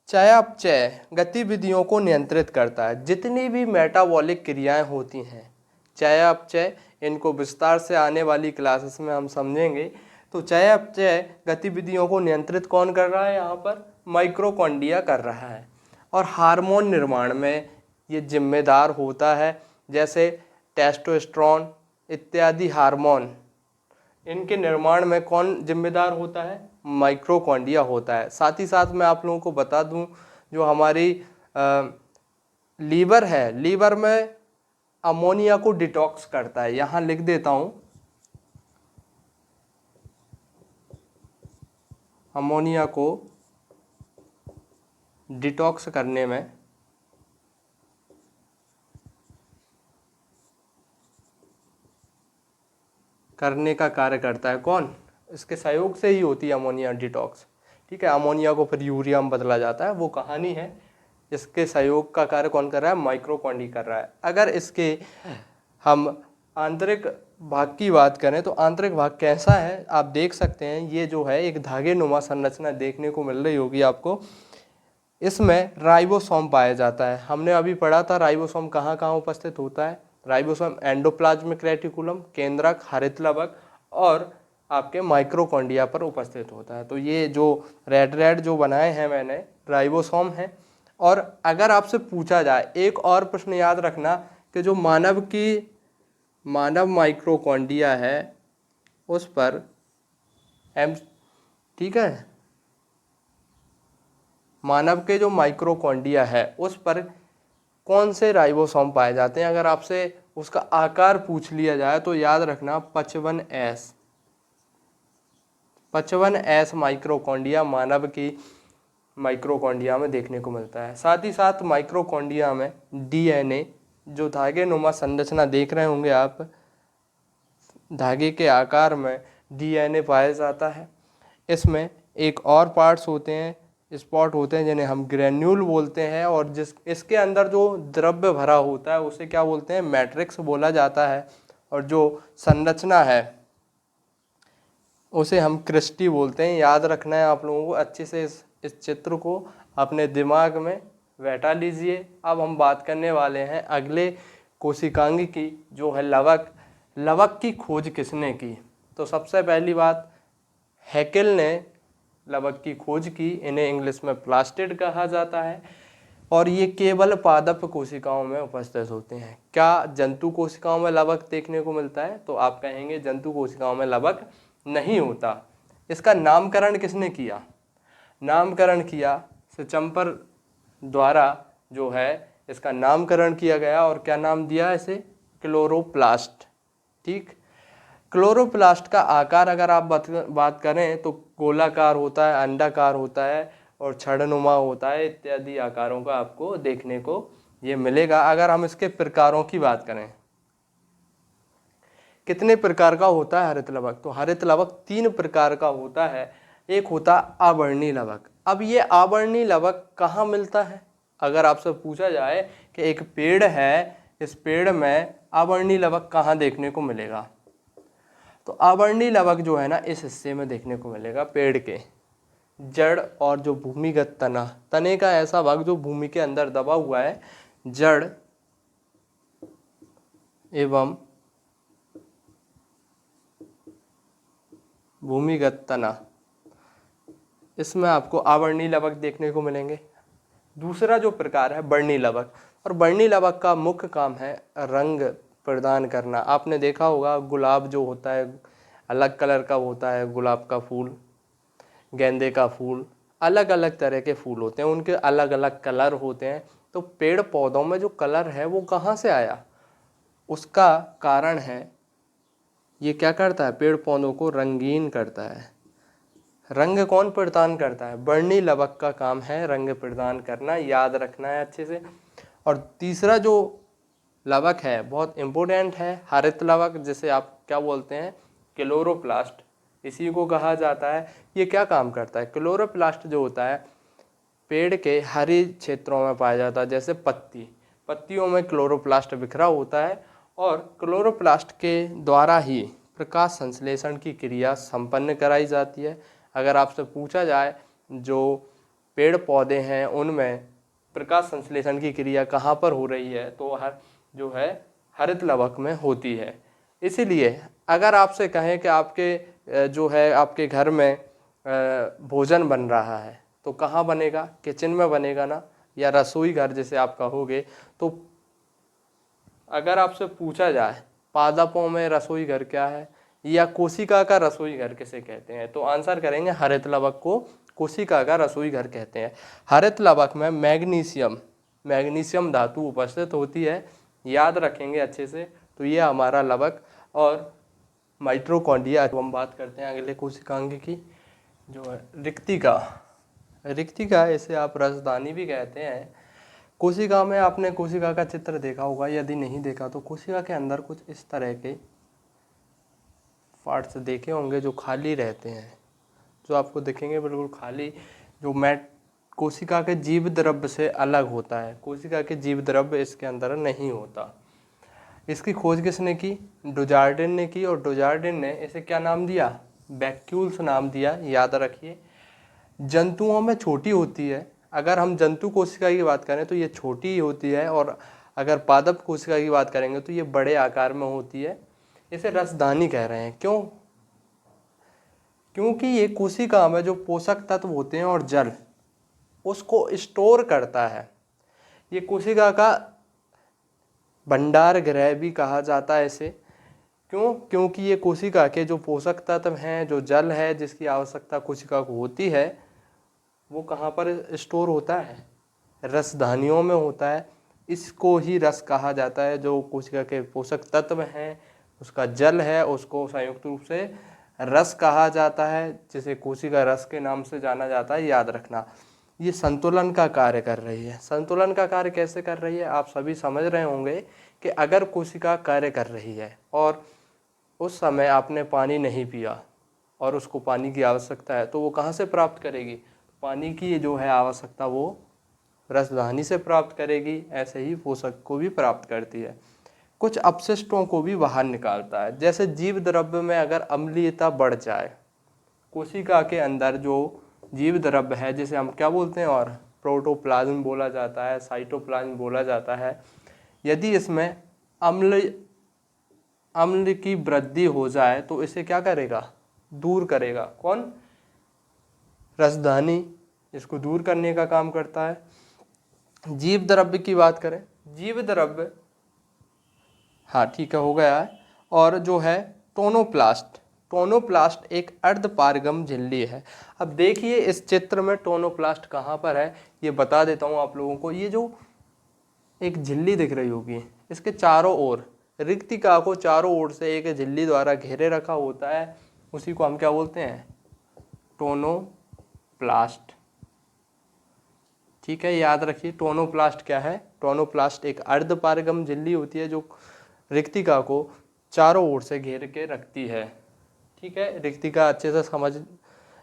चयापचय गतिविधियों को नियंत्रित करता है। जितनी भी मेटाबॉलिक क्रियाएं होती हैं, चयापचय, इनको विस्तार से आने वाली क्लासेस में हम समझेंगे। तो चयापचय गतिविधियों को नियंत्रित कौन कर रहा है, यहाँ पर माइटोकॉन्ड्रिया कर रहा है। और हार्मोन निर्माण में ये जिम्मेदार होता है, जैसे टेस्टोस्टेरोन इत्यादि हार्मोन, इनके निर्माण में कौन जिम्मेदार होता है, माइटोकॉन्ड्रिया होता है। साथ ही साथ मैं आप लोगों को बता दूं, जो हमारी लीवर है, लीवर में अमोनिया को डिटॉक्स करता है। यहाँ लिख देता हूँ, अमोनिया को डिटॉक्स करने का कार्य करता है कौन, इसके सहयोग से ही होती है अमोनिया डिटॉक्स, ठीक है। अमोनिया को फिर यूरिया में बदला जाता है, वो कहानी है। इसके सहयोग का कार्य कौन कर रहा है, माइटोकॉन्ड्रिया कर रहा है। अगर इसके हम आंतरिक भाग की बात करें तो आंतरिक भाग कैसा है आप देख सकते हैं। ये जो है एक धागे नुमा संरचना देखने को मिल रही होगी आपको। इसमें राइबोसोम पाया जाता है। हमने अभी पढ़ा था राइबोसोम कहाँ कहाँ उपस्थित होता है। राइबोसोम एंडोप्लाज्मिक रेटिकुलम, केंद्रक, हरितलवक और आपके माइटोकॉन्ड्रिया पर उपस्थित होता है। तो ये जो रेड जो बनाए हैं मैंने, राइबोसोम है। और अगर आपसे पूछा जाए, एक और प्रश्न याद रखना कि जो मानव माइटोकॉन्ड्रिया है उस पर ठीक है, मानव के जो माइटोकॉन्ड्रिया है उस पर कौन से राइबोसोम पाए जाते हैं। अगर आपसे उसका आकार पूछ लिया जाए तो याद रखना 55S, 55S माइटोकॉन्ड्रिया मानव की माइटोकॉन्ड्रिया में देखने को मिलता है। साथ ही साथ माइटोकॉन्ड्रिया में DNA, जो धागे नुमा संरचना देख रहे होंगे आप, धागे के आकार में डीएनए पाया जाता है। इसमें एक और पार्ट्स होते हैं, स्पॉट होते हैं जिन्हें हम ग्रेन्यूल बोलते हैं, और इसके अंदर जो द्रव्य भरा होता है उसे क्या बोलते हैं, मैट्रिक्स बोला जाता है। और जो संरचना है उसे हम क्रिस्टी बोलते हैं। याद रखना है आप लोगों को अच्छे से, इस चित्र को अपने दिमाग में बैठा लीजिए। अब हम बात करने वाले हैं अगले कोशिकांग की, जो है लवक। लवक की खोज किसने की? तो सबसे पहली बात, हैकेल ने लवक की खोज की। इन्हें इंग्लिश में प्लास्टिड कहा जाता है, और ये केवल पादप कोशिकाओं में उपस्थित होते हैं। क्या जंतु कोशिकाओं में लवक देखने को मिलता है? तो आप कहेंगे जंतु कोशिकाओं में लवक नहीं होता। इसका नामकरण किसने किया? नामकरण किया सिचम्पर द्वारा, जो है इसका नामकरण किया गया। और क्या नाम दिया इसे? क्लोरोप्लास्ट। ठीक, क्लोरोप्लास्ट का आकार अगर आप बात करें तो गोलाकार होता है, अंडाकार होता है और छड़नुमा होता है, इत्यादि आकारों का आपको देखने को ये मिलेगा। अगर हम इसके प्रकारों की बात करें, कितने प्रकार का होता है हरित लवक? तो हरित लवक 3 प्रकार का होता है। एक होता आवर्णी लवक। अब ये आवर्णी लवक कहाँ मिलता है? अगर आपसे पूछा जाए कि एक पेड़ है, इस पेड़ में आवर्णी लवक कहाँ देखने को मिलेगा, तो आवर्णी लवक जो है ना, इस हिस्से में देखने को मिलेगा, पेड़ के जड़ और जो भूमिगत तना, तने का ऐसा भाग जो भूमि के अंदर दबा हुआ है, जड़ एवं भूमिगत तना, इसमें आपको आवर्णी लवक देखने को मिलेंगे। दूसरा जो प्रकार है वर्णी लवक, और वर्णी लवक का मुख्य काम है रंग प्रदान करना। आपने देखा होगा गुलाब जो होता है अलग कलर का होता है, गुलाब का फूल, गेंदे का फूल, अलग अलग तरह के फूल होते हैं, उनके अलग अलग कलर होते हैं। तो पेड़ पौधों में जो कलर है वो कहाँ से आया? उसका कारण है, ये क्या करता है, पेड़ पौधों को रंगीन करता है। रंग कौन प्रदान करता है? वर्णी लवक का काम है रंग प्रदान करना, याद रखना है अच्छे से। और तीसरा जो लवक है बहुत इम्पोर्टेंट है, हरित लवक, जिसे आप क्या बोलते हैं, क्लोरोप्लास्ट, इसी को कहा जाता है। ये क्या काम करता है? क्लोरोप्लास्ट जो होता है पेड़ के हरे क्षेत्रों में पाया जाता है, जैसे पत्तियों में क्लोरोप्लास्ट बिखरा होता है, और क्लोरोप्लास्ट के द्वारा ही प्रकाश संश्लेषण की क्रिया संपन्न कराई जाती है। अगर आपसे पूछा जाए जो पेड़ पौधे हैं उनमें प्रकाश संश्लेषण की क्रिया कहाँ पर हो रही है, तो जो है हरित लवक में होती है। इसीलिए अगर आपसे कहें कि आपके जो है आपके घर में भोजन बन रहा है तो कहाँ बनेगा? किचन में बनेगा ना, या रसोई घर जिसे आप कहोगे। तो अगर आपसे पूछा जाए पादपों में रसोई घर क्या है, या कोशिका का रसोई घर किसे कहते हैं, तो आंसर करेंगे हरित लवक को कोशिका का रसोई घर कहते हैं। हरित लवक में मैग्नीशियम धातु उपस्थित होती है, याद रखेंगे अच्छे से। तो ये हमारा लवक और माइटोकॉन्ड्रिया। हम बात करते हैं अगले कोशिकांग की, जो है रिक्तिका, इसे आप रसदानी भी कहते हैं। कोशिका में आपने कोशिका का चित्र देखा होगा, यदि नहीं देखा तो कोशिका के अंदर कुछ इस तरह के पार्ट्स देखे होंगे जो खाली रहते हैं, जो आपको दिखेंगे बिल्कुल खाली, जो कोशिका के जीव द्रव्य से अलग होता है। कोशिका के जीव द्रव्य इसके अंदर नहीं होता। इसकी खोज किसने की? डुजार्डिन ने की, और डुजार्डिन ने इसे क्या नाम दिया? वैक्यूल्स नाम दिया, याद रखिए। जंतुओं में छोटी होती है, अगर हम जंतु कोशिका की बात करें तो ये छोटी ही होती है, और अगर पादप कोशिका की बात करेंगे तो ये बड़े आकार में होती है। इसे रसदानी कह रहे हैं, क्यों? क्योंकि ये कोशिका में जो पोषक तत्व होते हैं और जल, उसको स्टोर करता है। ये कोशिका का भंडार गृह भी कहा जाता है इसे। क्यों? क्योंकि ये कोशिका के जो पोषक तत्व हैं, जो जल है जिसकी आवश्यकता कोशिका को होती है, वो कहाँ पर स्टोर होता है? रसधानियों में होता है। इसको ही रस कहा जाता है। जो कोशिका के पोषक तत्व हैं, उसका जल है, उसको संयुक्त रूप से रस कहा जाता है, जिसे कोशिका रस के नाम से जाना जाता है, याद रखना। ये संतुलन का कार्य कर रही है। संतुलन का कार्य कैसे कर रही है? आप सभी समझ रहे होंगे कि अगर कोशिका कार्य कर रही है और उस समय आपने पानी नहीं पिया, और उसको पानी की आवश्यकता है, तो वो कहाँ से प्राप्त करेगी? पानी की जो है आवश्यकता वो रसधानी से प्राप्त करेगी। ऐसे ही पोषक को भी प्राप्त करती है। कुछ अपशिष्टों को भी बाहर निकालता है। जैसे जीव द्रव्य में अगर अम्लीयता बढ़ जाए, कोशिका के अंदर जो जीव द्रव्य है जिसे हम क्या बोलते हैं, और प्रोटोप्लाज्म बोला जाता है, साइटोप्लाज्म बोला जाता है, यदि इसमें अम्ल की वृद्धि हो जाए तो इसे क्या करेगा? दूर करेगा। कौन? रसधानी इसको दूर करने का काम करता है। जीव द्रव्य की बात करें, जीव द्रव्य, हाँ ठीक है, हो गया है। और जो है टोनोप्लास्ट, टोनोप्लास्ट एक अर्धपारगम झिल्ली है। अब देखिए इस चित्र में टोनोप्लास्ट कहाँ पर है ये बता देता हूँ आप लोगों को। ये जो एक झिल्ली दिख रही होगी, इसके चारों ओर, रिक्तिका को चारों ओर से एक झिल्ली द्वारा घेरे रखा होता है, उसी को हम क्या बोलते हैं? टोनोप्लास्ट। ठीक है, याद रखिए टोनोप्लास्ट क्या है। टोनोप्लास्ट एक अर्धपारगम झिल्ली होती है जो रिक्तिका को चारों ओर से घेर के रखती है। ठीक है, रिक्तिका अच्छे से समझ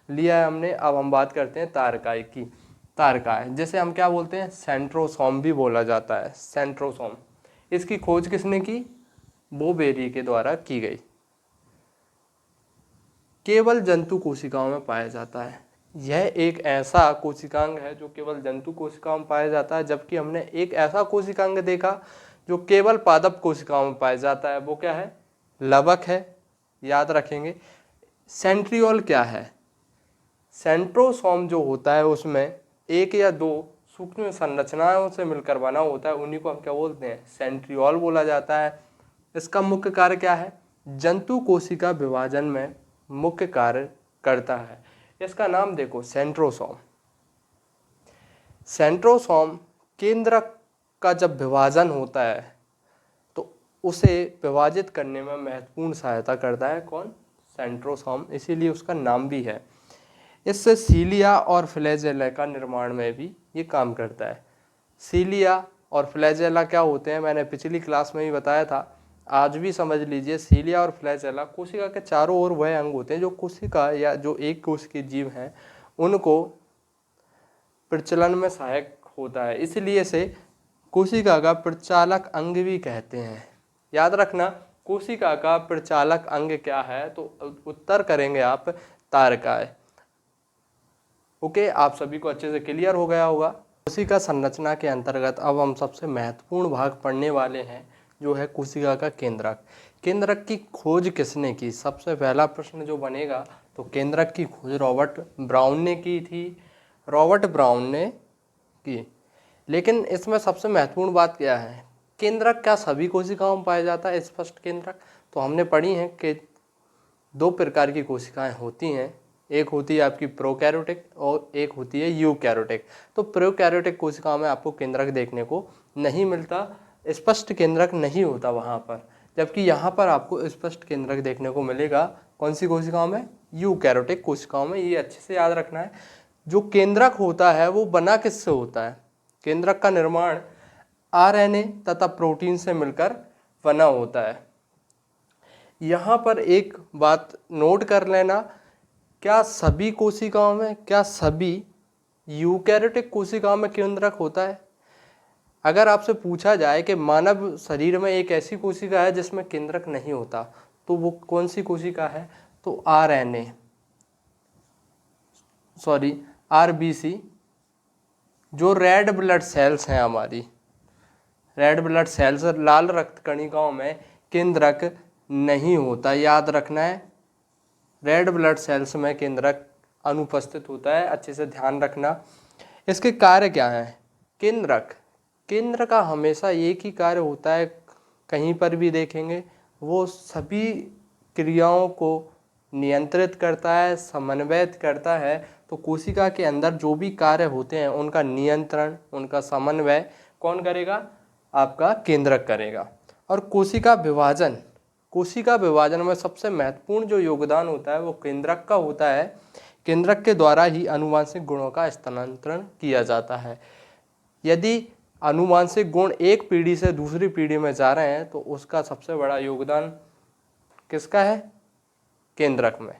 लिया है हमने। अब हम बात करते हैं तारकाय की। तारकाय जिसे हम क्या बोलते हैं? सेंट्रोसोम भी बोला जाता है। सेंट्रोसोम, इसकी खोज किसने की? बोबेरी के द्वारा की गई। केवल जंतु कोशिकाओं में पाया जाता है। यह एक ऐसा कोशिकांग है जो केवल जंतु कोशिकाओं में पाया जाता है, जबकि हमने एक ऐसा कोशिकांग देखा जो केवल पादप कोशिकाओं में पाया जाता है। वो क्या है? लवक है, याद रखेंगे। सेंट्रियोल क्या है? सेंट्रोसोम जो होता है उसमें एक या दो सूक्ष्म संरचनाओं से मिलकर बना होता है, उन्हीं को हम क्या बोलते हैं? सेंट्रियोल बोला जाता है। इसका मुख्य कार्य क्या है? जंतु कोशिका विभाजन में मुख्य कार्य करता है। इसका नाम देखो, सेंट्रोसोम। सेंट्रोसोम केंद्रक का जब विभाजन होता है तो उसे विभाजित करने में महत्वपूर्ण सहायता करता है। कौन? सेंट्रोसोम, इसीलिए उसका नाम भी है। इससे सीलिया और फ्लैजेला का निर्माण में भी ये काम करता है। सीलिया और फ्लैजेला क्या होते हैं? मैंने पिछली क्लास में ही बताया था, आज भी समझ लीजिए। सीलिया और फ्लैजेला कोशिका के चारों ओर वह अंग होते हैं जो कोशिका या जो एक कोशिकीय जीव हैं उनको प्रचलन में सहायक होता है, इसलिए इसे कोशिका का प्रचालक अंग भी कहते हैं। याद रखना, कोशिका का प्रचालक अंग क्या है? तो उत्तर करेंगे आप तारकाय। ओके, आप सभी को अच्छे से क्लियर हो गया होगा। कोशिका संरचना के अंतर्गत अब हम सबसे महत्वपूर्ण भाग पढ़ने वाले हैं, जो है कोशिका का केंद्रक। केंद्रक की खोज किसने की? सबसे पहला प्रश्न जो बनेगा, तो केंद्रक की खोज रॉबर्ट ब्राउन ने की थी। रॉबर्ट ब्राउन ने की। लेकिन इसमें सबसे महत्वपूर्ण बात क्या है? केंद्रक क्या सभी कोशिकाओं में पाया जाता है? स्पष्ट केंद्रक तो हमने पढ़ी है कि दो प्रकार की कोशिकाएं होती हैं, एक होती है आपकी प्रोकैरियोटिक और एक होती है यूकैरियोटिक। तो प्रोकैरियोटिक कोशिकाओं में आपको केंद्रक देखने को नहीं मिलता, स्पष्ट केंद्रक नहीं होता वहाँ पर, जबकि यहाँ पर आपको स्पष्ट केंद्रक देखने को मिलेगा। कौन सी कोशिकाओं में? यूकैरियोटिक कोशिकाओं में। ये अच्छे से याद रखना है। जो केंद्रक होता है वो बना किससे होता है? केंद्रक का निर्माण आरएनए तथा प्रोटीन से मिलकर बना होता है। यहाँ पर एक बात नोट कर लेना, क्या सभी कोशिकाओं में, क्या सभी यूकैरियोटिक कोशिकाओं में केंद्रक होता है? अगर आपसे पूछा जाए कि मानव शरीर में एक ऐसी कोशिका है जिसमें केंद्रक नहीं होता, तो वो कौन सी कोशिका है? तो आरएनए, सॉरी आरबीसी, जो रेड ब्लड सेल्स हैं हमारी, रेड ब्लड सेल्स, लाल रक्त कणिकाओं में केंद्रक नहीं होता। याद रखना है, रेड ब्लड सेल्स में केंद्रक अनुपस्थित होता है, अच्छे से ध्यान रखना। इसके कार्य क्या हैं? केंद्रक, केंद्र का हमेशा एक ही कार्य होता है, कहीं पर भी देखेंगे, वो सभी क्रियाओं को नियंत्रित करता है, समन्वयित करता है। तो कोशिका के अंदर जो भी कार्य होते हैं उनका नियंत्रण, उनका समन्वय कौन करेगा? आपका केंद्रक करेगा। और कोशिका विभाजन, कोशिका विभाजन में सबसे महत्वपूर्ण जो योगदान होता है वो केंद्रक का होता है। केंद्रक के द्वारा ही आनुवंशिक गुणों का स्थानांतरण किया जाता है। यदि आनुवंशिक गुण एक पीढ़ी से दूसरी पीढ़ी में जा रहे हैं तो उसका सबसे बड़ा योगदान किसका है? केंद्रक में।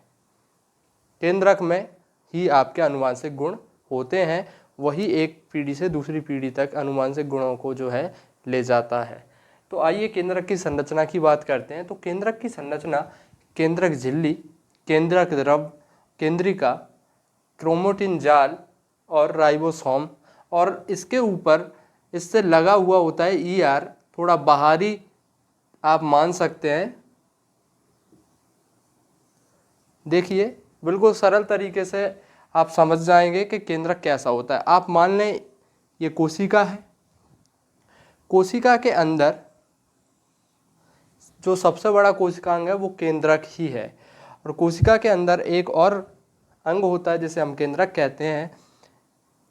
केंद्रक में ही आपके आनुवांशिक गुण होते हैं, वही एक पीढ़ी से दूसरी पीढ़ी तक आनुवांशिक गुणों को जो है ले जाता है। तो आइए केंद्रक की संरचना की बात करते हैं। तो केंद्रक की संरचना केंद्रक झिल्ली, केंद्रक द्रव, केंद्रिका, क्रोमोटिन जाल और राइबोसोम, और इसके ऊपर इससे लगा हुआ होता है ER, थोड़ा बाहरी आप मान सकते हैं। देखिए बिल्कुल सरल तरीके से आप समझ जाएंगे कि केंद्रक कैसा होता है। आप मान लें ये कोशिका है, कोशिका के अंदर जो सबसे बड़ा कोशिकांग है वो केंद्रक ही है, और कोशिका के अंदर एक और अंग होता है जिसे हम केंद्रक कहते हैं।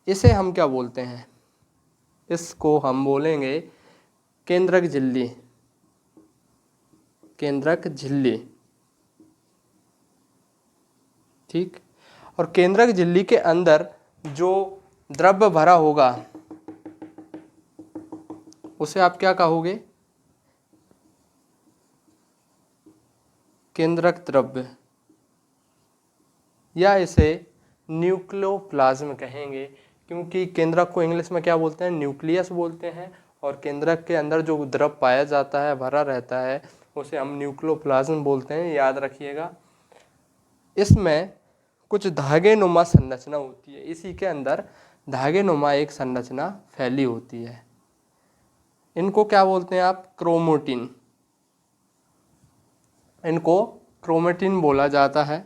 इसे हम क्या बोलते हैं? इसको हम बोलेंगे केंद्रक झिल्ली, केंद्रक झिल्ली, ठीक। और केंद्रक झिल्ली के अंदर जो द्रव्य भरा होगा उसे आप क्या कहोगे? केंद्रक द्रव्य, या इसे न्यूक्लियोप्लाज्म कहेंगे, क्योंकि केंद्रक को इंग्लिश में क्या बोलते हैं? न्यूक्लियस बोलते हैं, और केंद्रक के अंदर जो द्रव पाया जाता है, भरा रहता है, उसे हम न्यूक्लियोप्लाज्म बोलते हैं, याद रखिएगा। इसमें कुछ धागे नुमा संरचना होती है, इसी के अंदर धागे नुमा एक संरचना फैली होती है। इनको क्या बोलते हैं आप? क्रोमोटिन। इनको क्रोमेटिन बोला जाता है,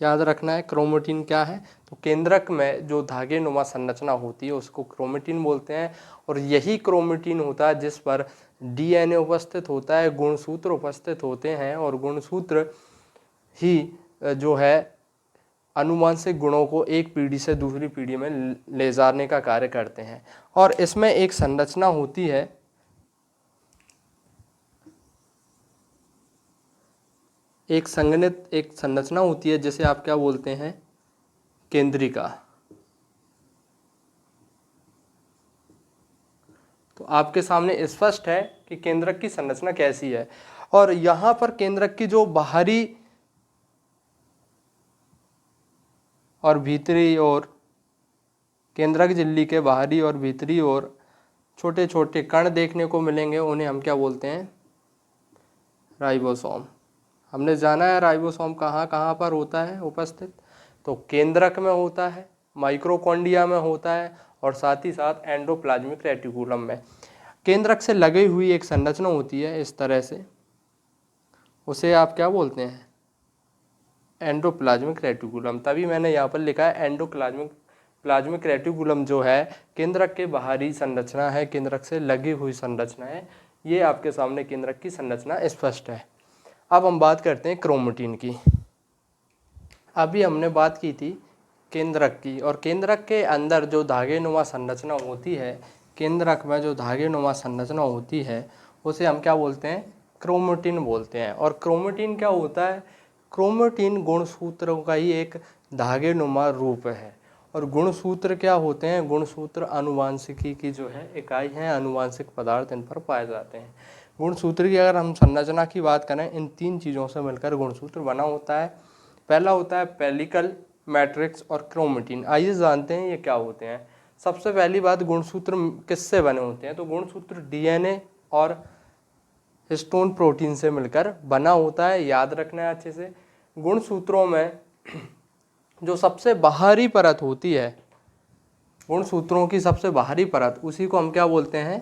याद रखना है। क्रोमेटिन क्या है? तो केंद्रक में जो धागे नुमा संरचना होती है उसको क्रोमेटिन बोलते हैं, और यही क्रोमेटिन होता है जिस पर DNA उपस्थित होता है, गुणसूत्र उपस्थित होते हैं, और गुणसूत्र ही जो है आनुवांशिक गुणों को एक पीढ़ी से दूसरी पीढ़ी में ले जाने का कार्य करते हैं। और इसमें एक संरचना होती है, एक संगठित एक संरचना होती है जिसे आप क्या बोलते हैं? केंद्रिका। तो आपके सामने स्पष्ट है कि केंद्रक की संरचना कैसी है। और यहाँ पर केंद्रक की जो बाहरी और भीतरी ओर, केंद्रक झिल्ली के बाहरी और भीतरी ओर छोटे छोटे कण देखने को मिलेंगे, उन्हें हम क्या बोलते हैं? राइबोसोम। हमने जाना है राइबोसोम कहाँ कहाँ पर होता है उपस्थित। तो केंद्रक में होता है, माइक्रोकॉन्ड्रिया में होता है, और साथ ही साथ एंडोप्लाज्मिक रेटिकुलम में। केंद्रक से लगी हुई एक संरचना होती है इस तरह से, उसे आप क्या बोलते हैं? Endoplasmic reticulum. तभी मैंने यहाँ पर लिखा है प्लाज्मिक रेटिकुलम जो है केंद्रक के बाहरी संरचना है, केंद्रक से लगी हुई संरचना है। ये आपके सामने केंद्रक की संरचना स्पष्ट है। अब हम बात करते हैं क्रोमेटिन की। अभी हमने बात की थी केंद्रक की, और केंद्रक के अंदर जो धागे नुमा संरचना होती है, केंद्रक में जो धागे नुमा संरचना होती है उसे हम क्या बोलते हैं? क्रोमेटिन बोलते हैं। और क्रोमेटिन क्या होता है? क्रोमेटिन गुणसूत्रों का ही एक धागे नुमा रूप है। और गुणसूत्र क्या होते हैं? गुणसूत्र आनुवांशिकी की जो है इकाई है, आनुवांशिक पदार्थ इन पर पाए जाते हैं। गुणसूत्र की अगर हम संरचना की बात करें, इन तीन चीज़ों से मिलकर गुणसूत्र बना होता है। पहला होता है पेलिकल, मैट्रिक्स और क्रोमेटिन। आइए जानते हैं ये क्या होते हैं। सबसे पहली बात, गुणसूत्र किससे बने होते हैं? तो गुणसूत्र DNA और हिस्टोन प्रोटीन से मिलकर बना होता है, याद रखना है अच्छे से। गुणसूत्रों में जो सबसे बाहरी परत होती है, गुणसूत्रों की सबसे बाहरी परत, उसी को हम क्या बोलते हैं?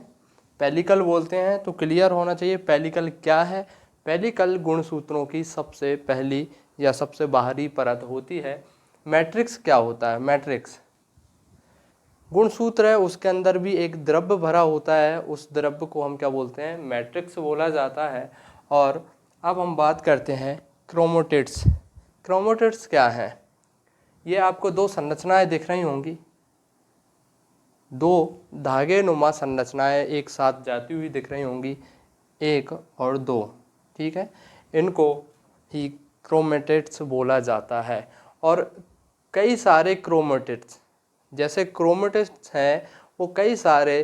पेलिकल बोलते हैं। तो क्लियर होना चाहिए पेलिकल क्या है। पेलिकल गुणसूत्रों की सबसे पहली या सबसे बाहरी परत होती है। मैट्रिक्स क्या होता है? मैट्रिक्स गुणसूत्र है, उसके अंदर भी एक द्रव्य भरा होता है, उस द्रव्य को हम क्या बोलते हैं? मैट्रिक्स बोला जाता है। और अब हम बात करते हैं क्रोमेटिड्स। क्रोमेटिड्स क्या है? ये आपको दो संरचनाएं दिख रही होंगी, दो धागे नुमा संरचनाएं एक साथ जाती हुई दिख रही होंगी, 1 और 2, ठीक है। इनको ही क्रोमेटिड्स बोला जाता है। और कई सारे क्रोमेटिड्स, जैसे क्रोमेटिड्स हैं वो कई सारे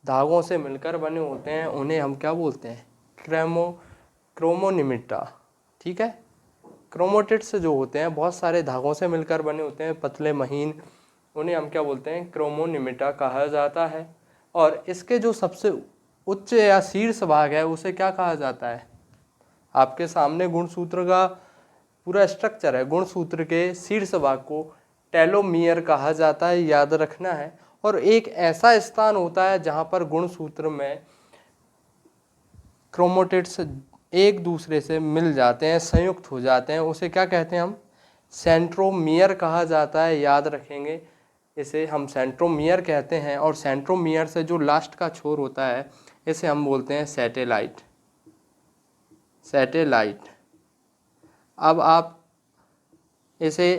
धागों से मिलकर बने होते हैं, उन्हें हम क्या बोलते हैं? क्रोमोनिमिटा, ठीक है। क्रोमोटिड्स जो होते हैं बहुत सारे धागों से मिलकर बने होते हैं, पतले महीन, उन्हें हम क्या बोलते हैं, क्रोमोनिमिटा कहा जाता है। और इसके जो सबसे उच्च या शीर्ष भाग है उसे क्या कहा जाता है? आपके सामने गुणसूत्र का पूरा स्ट्रक्चर है, गुणसूत्र के शीर्ष भाग को टेलोमियर कहा जाता है, याद रखना है। और एक ऐसा स्थान होता है जहाँ पर गुणसूत्र में क्रोमोटिड्स एक दूसरे से मिल जाते हैं, संयुक्त हो जाते हैं, उसे क्या कहते हैं हम? सेंट्रोमियर कहा जाता है, याद रखेंगे, इसे हम सेंट्रोमियर कहते हैं। और सेंट्रोमियर से जो लास्ट का छोर होता है इसे हम बोलते हैं सैटेलाइट। सैटेलाइट। अब आप इसे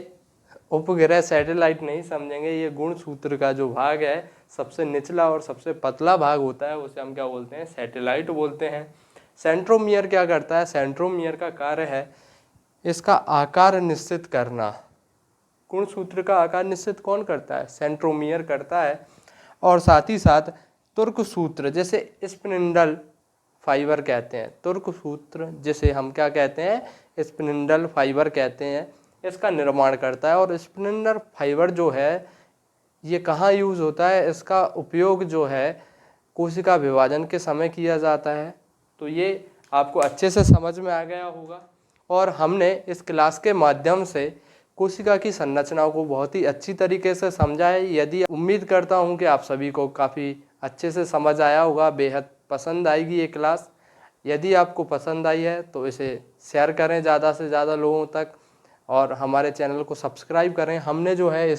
उपग्रह सैटेलाइट नहीं समझेंगे, ये गुणसूत्र का जो भाग है सबसे निचला और सबसे पतला भाग होता है, उसे हम क्या बोलते हैं? सैटेलाइट बोलते हैं। सेंट्रोमियर क्या करता है? सेंट्रोमियर का कार्य है इसका आकार निश्चित करना। गुणसूत्र का आकार निश्चित कौन करता है? सेंट्रोमियर करता है। और साथ ही साथ तुर्क सूत्र, जैसे स्पिंडल फाइबर कहते हैं, तुर्क सूत्र जिसे हम क्या कहते हैं? स्पिंडल फाइबर कहते हैं, इसका निर्माण करता है। और स्पिंडल फाइबर जो है ये कहाँ यूज़ होता है? इसका उपयोग जो है कोशिका विभाजन के समय किया जाता है। तो ये आपको अच्छे से समझ में आ गया होगा। और हमने इस क्लास के माध्यम से कोशिका की संरचनाओं को बहुत ही अच्छी तरीके से समझा है। यदि उम्मीद करता हूँ कि आप सभी को काफ़ी अच्छे से समझ आया होगा, बेहद पसंद आएगी ये क्लास। यदि आपको पसंद आई है तो इसे शेयर करें ज़्यादा से ज़्यादा लोगों तक और हमारे चैनल को सब्सक्राइब करें। हमने जो है